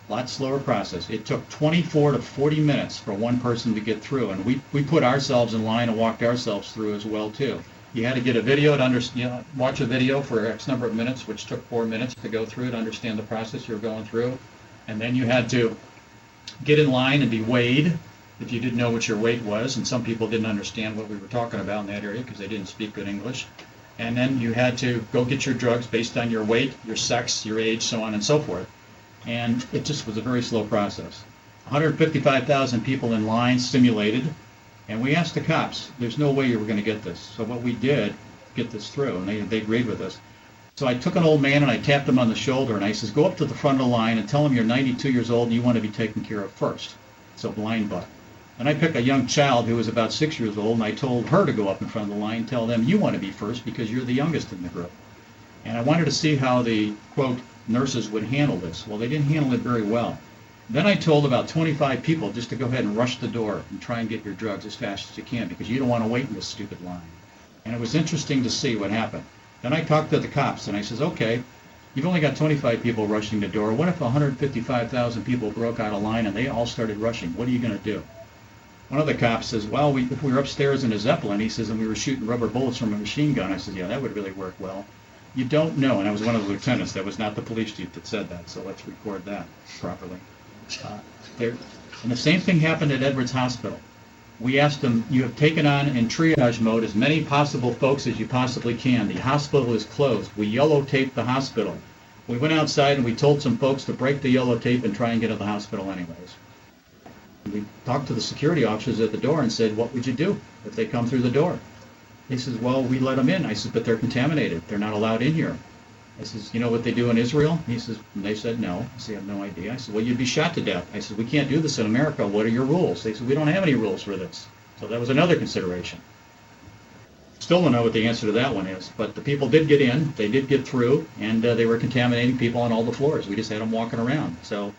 lot slower process. It took 24 to 40 minutes for one person to get through, and we put ourselves in line and walked ourselves through as well, too. You had to get a video to watch a video for X number of minutes, which took 4 minutes to go through to understand the process you're going through, and then you had to get in line and be weighed if you didn't know what your weight was, and some people didn't understand what we were talking about in that area because they didn't speak good English. And then you had to go get your drugs based on your weight, your sex, your age, so on and so forth. And it just was a very slow process. 155,000 people in line simulated, and we asked the cops, there's no way you were going to get this. So what we did, get this through, and they agreed with us. So I took an old man and I tapped him on the shoulder, and I says, go up to the front of the line and tell him you're 92 years old and you want to be taken care of first. So blind butt. And I picked a young child who was about 6 years old, and I told her to go up in front of the line and tell them you want to be first because you're the youngest in the group. And I wanted to see how the, quote, nurses would handle this. Well, they didn't handle it very well. Then I told about 25 people just to go ahead and rush the door and try and get your drugs as fast as you can because you don't want to wait in this stupid line. And it was interesting to see what happened. Then I talked to the cops, and I says, okay, you've only got 25 people rushing the door. What if 155,000 people broke out of line and they all started rushing? What are you going to do? One of the cops says, well, if we were upstairs in a Zeppelin, he says, and we were shooting rubber bullets from a machine gun, I said, yeah, that would really work well. You don't know, and I was one of the lieutenants. That was not the police chief that said that, so let's record that properly. And the same thing happened at Edwards Hospital. We asked them, you have taken on in triage mode as many possible folks as you possibly can. The hospital is closed. We yellow taped the hospital. We went outside and we told some folks to break the yellow tape and try and get to the hospital anyways. We talked to the security officers at the door and said, what would you do if they come through the door? He says, well, we let them in. I said, but they're contaminated. They're not allowed in here. I says, you know what they do in Israel? He says, and they said no. I said, I have no idea. I said, well, you'd be shot to death. I said, we can't do this in America. What are your rules? They said, we don't have any rules for this. So that was another consideration. Still don't know what the answer to that one is, but the people did get in, they did get through, and they were contaminating people on all the floors. We just had them walking around. So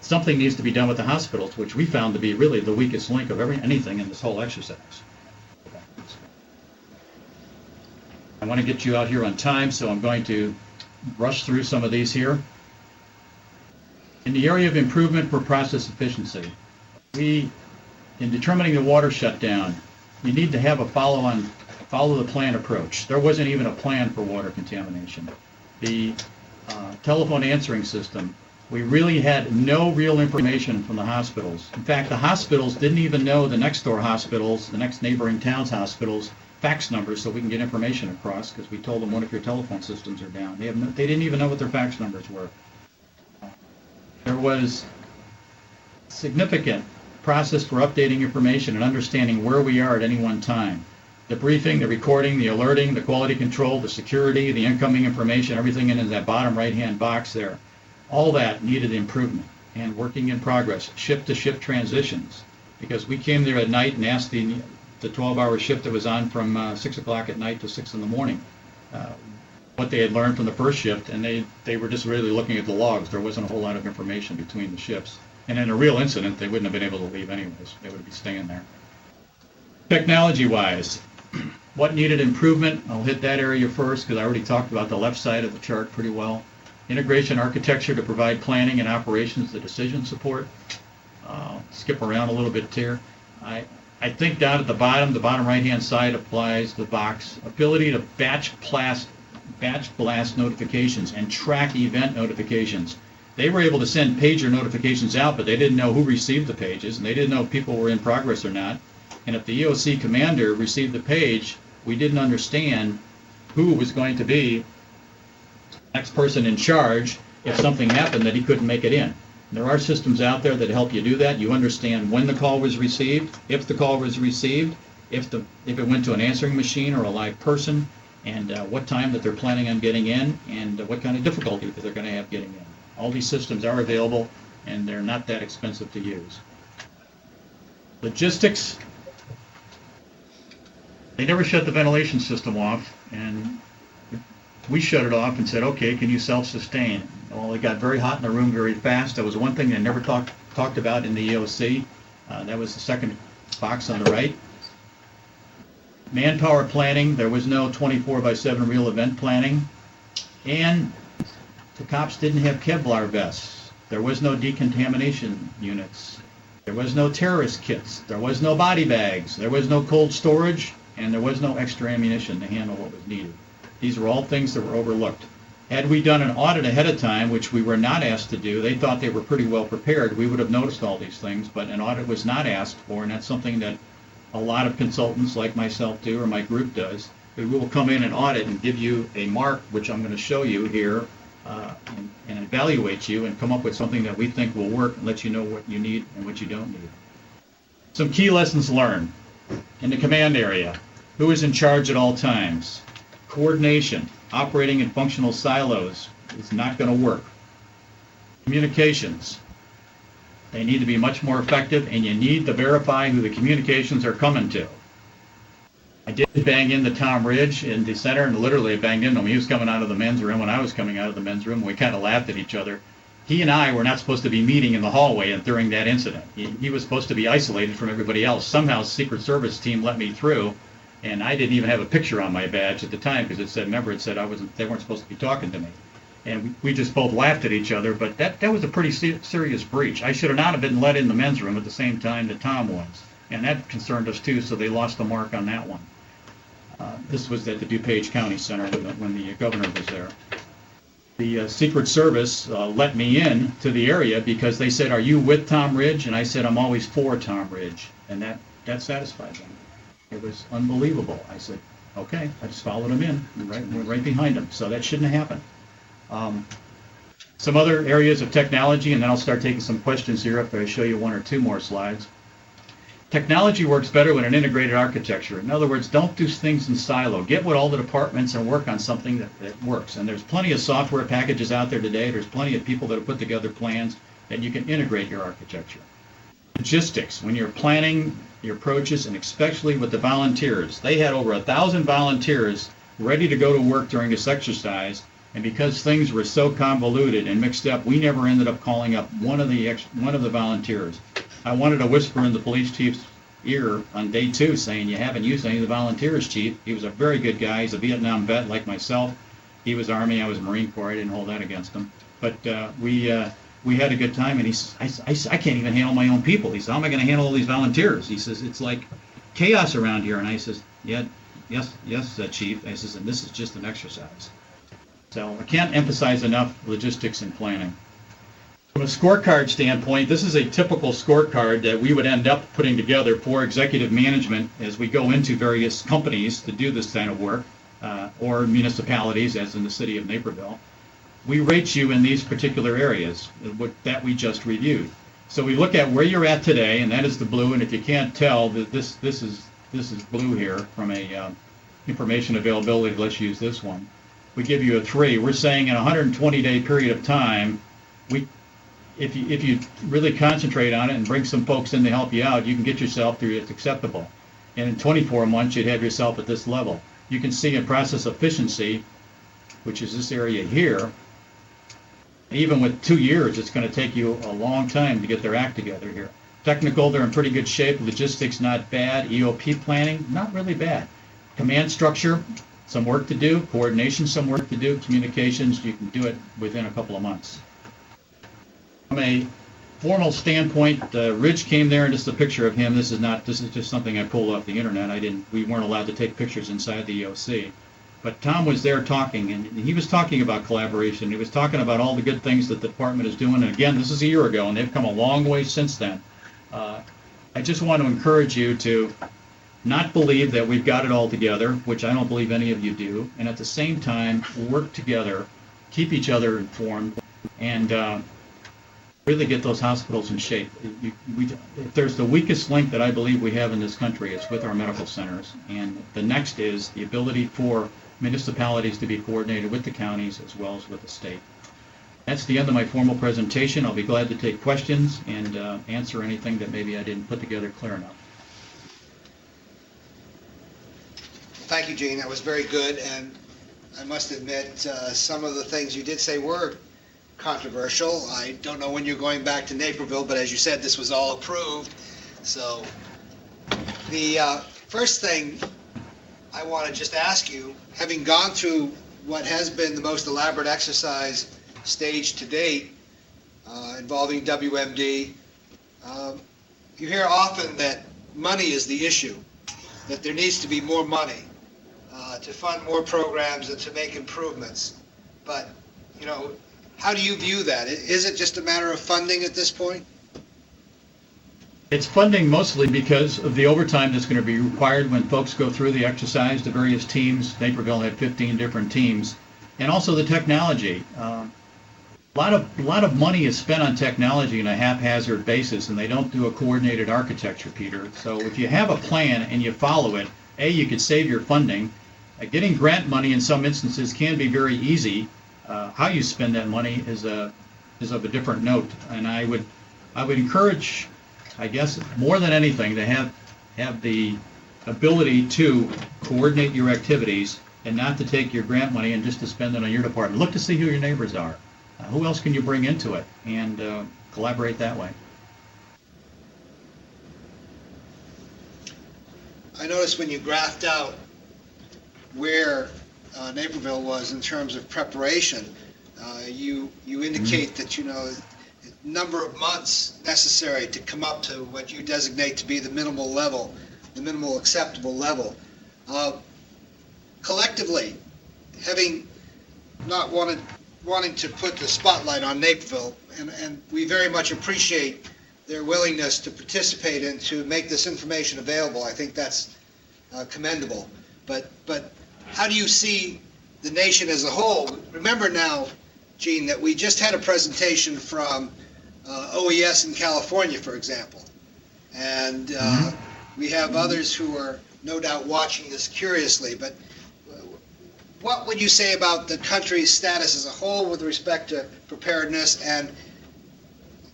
something needs to be done with the hospitals, which we found to be really the weakest link of anything in this whole exercise. I want to get you out here on time, so I'm going to rush through some of these here. In the area of improvement for process efficiency, in determining the water shutdown, you need to have a follow the plan approach. There wasn't even a plan for water contamination. The telephone answering system, we really had no real information from the hospitals. In fact, the hospitals didn't even know the next door hospitals, the next neighboring town's hospitals, fax numbers so we can get information across, because we told them, what if your telephone systems are down? They didn't even know what their fax numbers were. There was significant process for updating information and understanding where we are at any one time. The briefing, the recording, the alerting, the quality control, the security, the incoming information, everything in that bottom right-hand box there, all that needed improvement and working in progress, shift-to-shift transitions, because we came there at night and asked the 12-hour shift that was on from 6 o'clock at night to 6 in the morning what they had learned from the first shift, and they were just really looking at the logs. There wasn't a whole lot of information between the shifts. And in a real incident, they wouldn't have been able to leave anyways. They would be staying there. Technology-wise, what needed improvement? I'll hit that area first because I already talked about the left side of the chart pretty well. Integration architecture to provide planning and operations to decision support. Skip around a little bit here. I think down at the bottom right-hand side applies the box. Ability to batch blast notifications and track event notifications. They were able to send pager notifications out, but they didn't know who received the pages, and they didn't know if people were in progress or not. And if the EOC commander received the page, we didn't understand who was going to be the next person in charge if something happened that he couldn't make it in. There are systems out there that help you do that. You understand when the call was received, if the call was received, if it went to an answering machine or a live person, and what time that they're planning on getting in, and what kind of difficulty that they're going to have getting in. All these systems are available, and they're not that expensive to use. Logistics. They never shut the ventilation system off, and we shut it off and said, okay, can you self-sustain? Well, it got very hot in the room very fast. That was one thing they never talked about in the EOC. That was the second box on the right. Manpower planning. There was no 24/7 real event planning. And the cops didn't have Kevlar vests. There was no decontamination units. There was no terrorist kits. There was no body bags. There was no cold storage. And there was no extra ammunition to handle what was needed. These were all things that were overlooked. Had we done an audit ahead of time, which we were not asked to do, they thought they were pretty well prepared, we would have noticed all these things, but an audit was not asked for, and that's something that a lot of consultants like myself do, or my group does. We will come in and audit and give you a mark, which I'm going to show you here, and evaluate you and come up with something that we think will work and let you know what you need and what you don't need. Some key lessons learned in the command area. Who is in charge at all times? Coordination, operating in functional silos is not going to work. Communications, they need to be much more effective, and you need to verify who the communications are coming to. I did bang into Tom Ridge in the center, and literally I banged into him. He was coming out of the men's room when I was coming out of the men's room. We kind of laughed at each other. He and I were not supposed to be meeting in the hallway during that incident. He was supposed to be isolated from everybody else. Somehow the Secret Service team let me through. And I didn't even have a picture on my badge at the time because it said, remember, it said they weren't supposed to be talking to me. And we just both laughed at each other, but that was a pretty serious breach. I should have not have been let in the men's room at the same time that Tom was. And that concerned us too, so they lost the mark on that one. This was at the DuPage County Center when the governor was there. The Secret Service let me in to the area because they said, "Are you with Tom Ridge?" And I said, "I'm always for Tom Ridge." And that satisfied them. It was unbelievable. I said, okay, I just followed him in, went right behind him. So that shouldn't have happened. Some other areas of technology, and then I'll start taking some questions here after I show you one or two more slides. Technology works better with an integrated architecture. In other words, don't do things in silo. Get with all the departments and work on something that works. And there's plenty of software packages out there today. There's plenty of people that have put together plans that you can integrate your architecture. Logistics, when you're planning your approaches, and especially with the volunteers. They had over 1,000 volunteers ready to go to work during this exercise, and because things were so convoluted and mixed up, we never ended up calling up one of the volunteers. I wanted to whisper in the police chief's ear on day 2 saying, "You haven't used any of the volunteers, Chief." He was a very good guy. He's a Vietnam vet like myself. He was Army, I was Marine Corps. I didn't hold that against him. But we had a good time, and he says, I can't even handle my own people. He says, "How am I going to handle all these volunteers?" He says, "It's like chaos around here." And I says, yes, Chief. I says, "And this is just an exercise." So I can't emphasize enough logistics and planning. From a scorecard standpoint, this is a typical scorecard that we would end up putting together for executive management as we go into various companies to do this kind of work, or municipalities, as in the city of Naperville. We rate you in these particular areas that we just reviewed. So we look at where you're at today, and that is the blue. And if you can't tell, this is blue here from a information availability. Let's use this one. We give you a 3. We're saying in a 120-day period of time, if you really concentrate on it and bring some folks in to help you out, you can get yourself through it's acceptable. And in 24 months, you'd have yourself at this level. You can see in process efficiency, which is this area here, even with 2 years, it's going to take you a long time to get their act together here. Technical, they're in pretty good shape. Logistics, not bad. EOP planning, not really bad. Command structure, some work to do. Coordination, some work to do. Communications, you can do it within a couple of months. From a formal standpoint, Ridge came there, and this is a picture of him. This is just something I pulled off the internet. We weren't allowed to take pictures inside the EOC. But Tom was there talking, and he was talking about collaboration. He was talking about all the good things that the department is doing. And again, this is a year ago, and they've come a long way since then. I just want to encourage you to not believe that we've got it all together, which I don't believe any of you do, and at the same time, work together, keep each other informed, and really get those hospitals in shape. If there's the weakest link that I believe we have in this country, it's with our medical centers. And the next is the ability for municipalities to be coordinated with the counties as well as with the state. That's the end of my formal presentation. I'll be glad to take questions and answer anything that maybe I didn't put together clear enough. Thank you, Gene. That was very good. And I must admit, some of the things you did say were controversial. I don't know when you're going back to Naperville, but as you said, this was all approved. So the first thing I want to just ask you, having gone through what has been the most elaborate exercise staged to date involving WMD, you hear often that money is the issue, that there needs to be more money to fund more programs and to make improvements. But, you know, how do you view that? Is it just a matter of funding at this point? It's funding mostly because of the overtime that's going to be required when folks go through the exercise, the various teams. Naperville had 15 different teams. And also the technology. A lot of money is spent on technology on a haphazard basis, and they don't do a coordinated architecture, Peter. So if you have a plan and you follow it, you could save your funding. Getting grant money in some instances can be very easy. How you spend that money is of a different note, and I would encourage, I guess, more than anything, to have the ability to coordinate your activities and not to take your grant money and just to spend it on your department. Look to see who your neighbors are. Who else can you bring into it, and collaborate that way. I noticed when you graphed out where Naperville was in terms of preparation, you indicate that, you know, number of months necessary to come up to what you designate to be the minimal level, the minimal acceptable level. Collectively, having not wanting to put the spotlight on Naperville, and we very much appreciate their willingness to participate and to make this information available. I think that's commendable. But how do you see the nation as a whole? Remember now, Gene, that we just had a presentation from OES in California, for example. And we have others who are no doubt watching this curiously. But what would you say about the country's status as a whole with respect to preparedness, and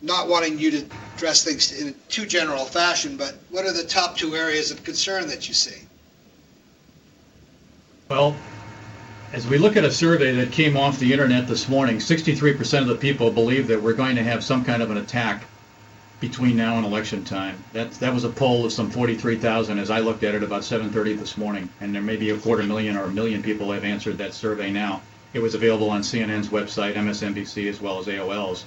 not wanting you to address things in a too general fashion, but what are the top two areas of concern that you see? Well, as we look at a survey that came off the internet this morning, 63% of the people believe that we're going to have some kind of an attack between now and election time. That was a poll of some 43,000 as I looked at it about 7:30 this morning, and there may be 250,000 or 1 million people have answered that survey now. It was available on CNN's website, MSNBC, as well as AOL's.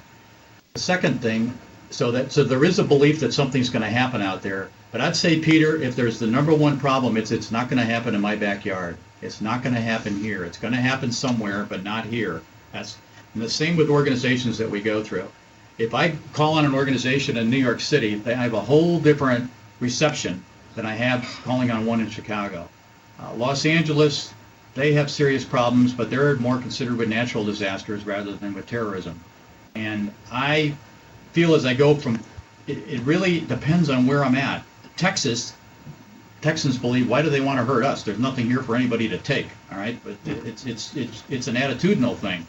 The second thing, so there is a belief that something's going to happen out there, but I'd say, Peter, if there's the number one problem, it's not going to happen in my backyard. It's not going to happen here. It's going to happen somewhere, but not here. And the same with organizations that we go through. If I call on an organization in New York City, they have a whole different reception than I have calling on one in Chicago. Los Angeles, they have serious problems, but they're more concerned with natural disasters rather than with terrorism. And I feel as I go from, it really depends on where I'm at. Texans believe, why do they want to hurt us? There's nothing here for anybody to take, all right? But it's an attitudinal thing.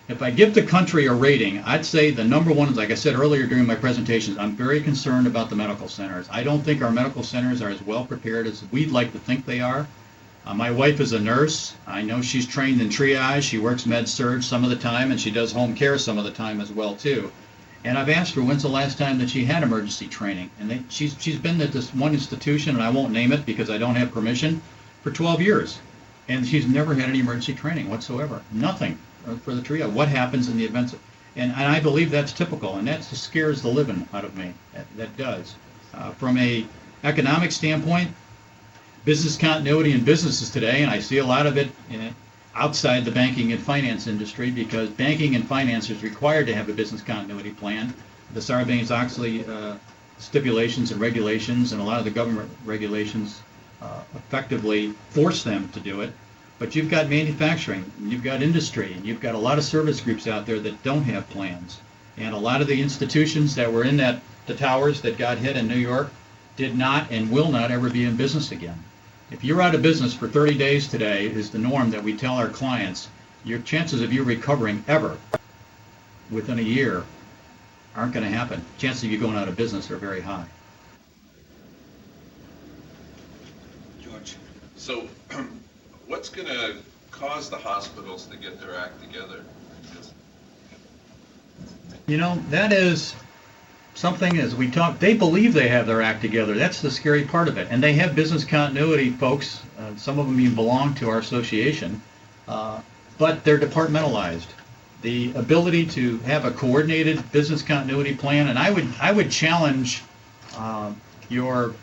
If I give the country a rating, I'd say the number one, like I said earlier during my presentations, I'm very concerned about the medical centers. I don't think our medical centers are as well prepared as we'd like to think they are. My wife is a nurse. I know she's trained in triage. She works med-surg some of the time, and she does home care some of the time as well, too. And I've asked her when's the last time that she had emergency training. And she's been at this one institution, and I won't name it because I don't have permission, for 12 years. And she's never had any emergency training whatsoever. Nothing for the triage. What happens in the events of, and I believe that's typical, and that scares the living out of me. That does. From a economic standpoint, business continuity in businesses today, and I see a lot of it outside the banking and finance industry, because banking and finance is required to have a business continuity plan. The Sarbanes-Oxley stipulations and regulations and a lot of the government regulations effectively force them to do it. But you've got manufacturing, you've got industry, and you've got a lot of service groups out there that don't have plans. And a lot of the institutions that were in the towers that got hit in New York did not and will not ever be in business again. If you're out of business for 30 days today is the norm that we tell our clients, your chances of you recovering ever within a year aren't going to happen. Chances of you going out of business are very high. George. So what's going to cause the hospitals to get their act together? You know, that is something, as we talk, they believe they have their act together. That's the scary part of it. And they have business continuity folks, some of them even belong to our association, but they're departmentalized. The ability to have a coordinated business continuity plan, and I would challenge your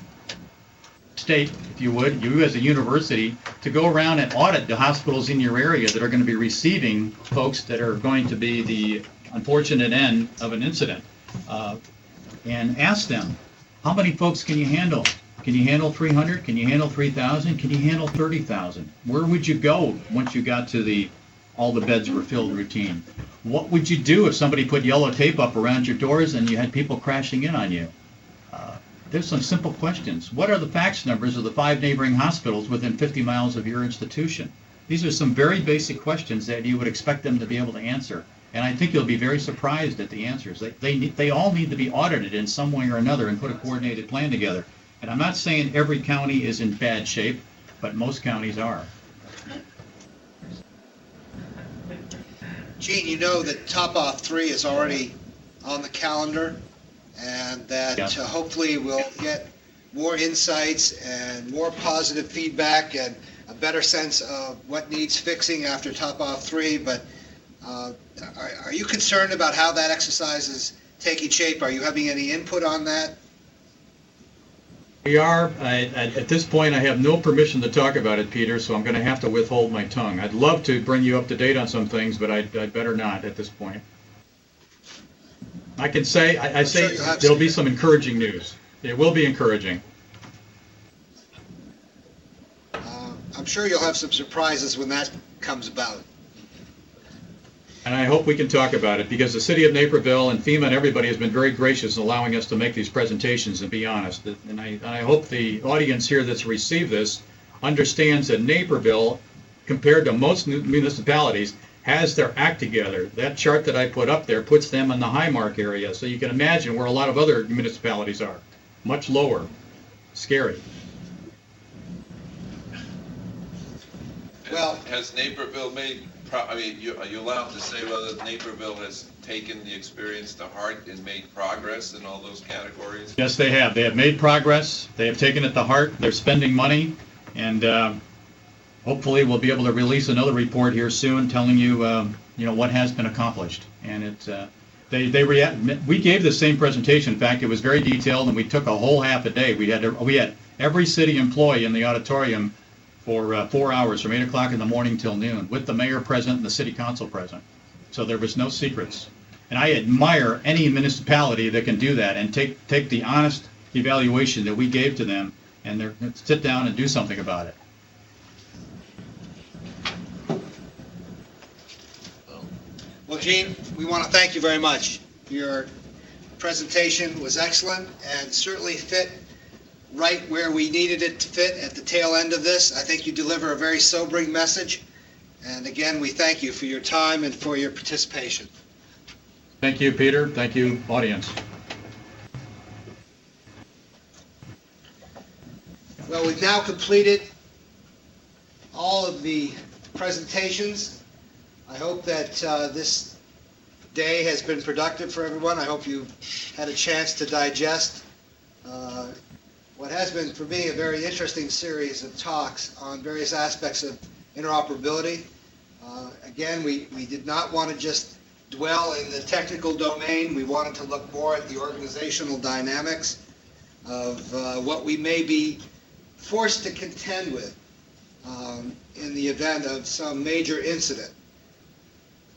state, if you would, you as a university, to go around and audit the hospitals in your area that are going to be receiving folks that are going to be the unfortunate end of an incident. And ask them, how many folks can you handle? Can you handle 300? Can you handle 3,000? Can you handle 30,000? Where would you go once you got to all the beds were filled routine? What would you do if somebody put yellow tape up around your doors and you had people crashing in on you? There's some simple questions. What are the fax numbers of the 5 neighboring hospitals within 50 miles of your institution? These are some very basic questions that you would expect them to be able to answer. And I think you'll be very surprised at the answers. They all need to be audited in some way or another and put a coordinated plan together. And I'm not saying every county is in bad shape, but most counties are. Gene, you know that Top Off 3 is already on the calendar, and that hopefully we'll get more insights and more positive feedback and a better sense of what needs fixing after Top Off 3. But Are you concerned about how that exercise is taking shape? Are you having any input on that? We are. At this point, I have no permission to talk about it, Peter, so I'm going to have to withhold my tongue. I'd love to bring you up to date on some things, but I'd better not at this point. I can say, I say there'll be some encouraging news. It will be encouraging. I'm sure you'll have some surprises when that comes about. And I hope we can talk about it, because the city of Naperville and FEMA and everybody has been very gracious in allowing us to make these presentations and be honest. And I hope the audience here that's received this understands that Naperville, compared to most municipalities, has their act together. That chart that I put up there puts them in the high mark area, so you can imagine where a lot of other municipalities are. Much lower. Scary. Well, has Naperville made, are you allowed to say whether Naperville has taken the experience to heart and made progress in all those categories? Yes, they have. They have made progress. They have taken it to heart. They're spending money, and hopefully we'll be able to release another report here soon telling you, what has been accomplished. And it's we gave the same presentation. In fact, it was very detailed, and we took a whole half a day. We had every city employee in the auditorium for 4 hours, from 8 o'clock in the morning till noon, with the mayor present and the city council present. So there was no secrets. And I admire any municipality that can do that and take the honest evaluation that we gave to them and sit down and do something about it. Well, Gene, we want to thank you very much. Your presentation was excellent and certainly fit right where we needed it to fit at the tail end of this. I think you deliver a very sobering message. And again, we thank you for your time and for your participation. Thank you, Peter. Thank you, audience. Well, we've now completed all of the presentations. I hope that this day has been productive for everyone. I hope you've had a chance to digest what has been, for me, a very interesting series of talks on various aspects of interoperability. Again, we did not want to just dwell in the technical domain. We wanted to look more at the organizational dynamics of what we may be forced to contend with in the event of some major incident.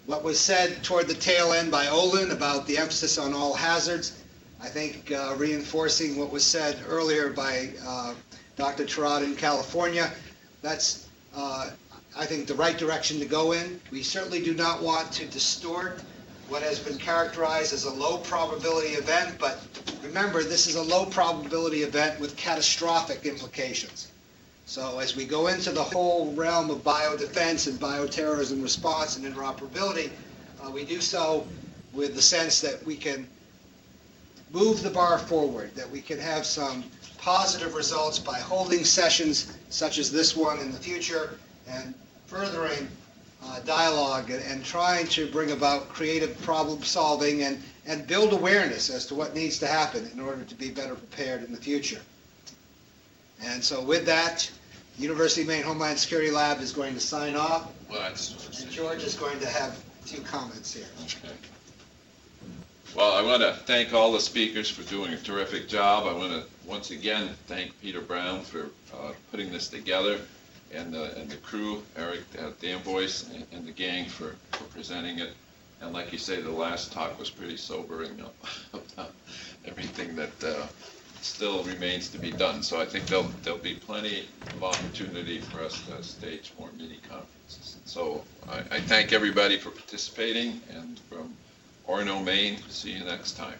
What was said toward the tail end by Olin about the emphasis on all hazards, I think reinforcing what was said earlier by Dr. Terad in California, that's, I think, the right direction to go in. We certainly do not want to distort what has been characterized as a low probability event, but remember, this is a low probability event with catastrophic implications. So as we go into the whole realm of biodefense and bioterrorism response and interoperability, we do so with the sense that we can move the bar forward, that we can have some positive results by holding sessions such as this one in the future and furthering dialogue and trying to bring about creative problem solving and build awareness as to what needs to happen in order to be better prepared in the future. And so with that, University of Maine Homeland Security Lab is going to sign off. And George is going to have a few comments here. Okay. Well, I want to thank all the speakers for doing a terrific job. I want to once again thank Peter Brown for putting this together, and the crew, Eric Danvoice, and the gang for presenting it. And like you say, the last talk was pretty sobering about everything that still remains to be done. So I think there'll be plenty of opportunity for us to stage more mini conferences. So I thank everybody for participating, and from Orono, Maine, see you next time.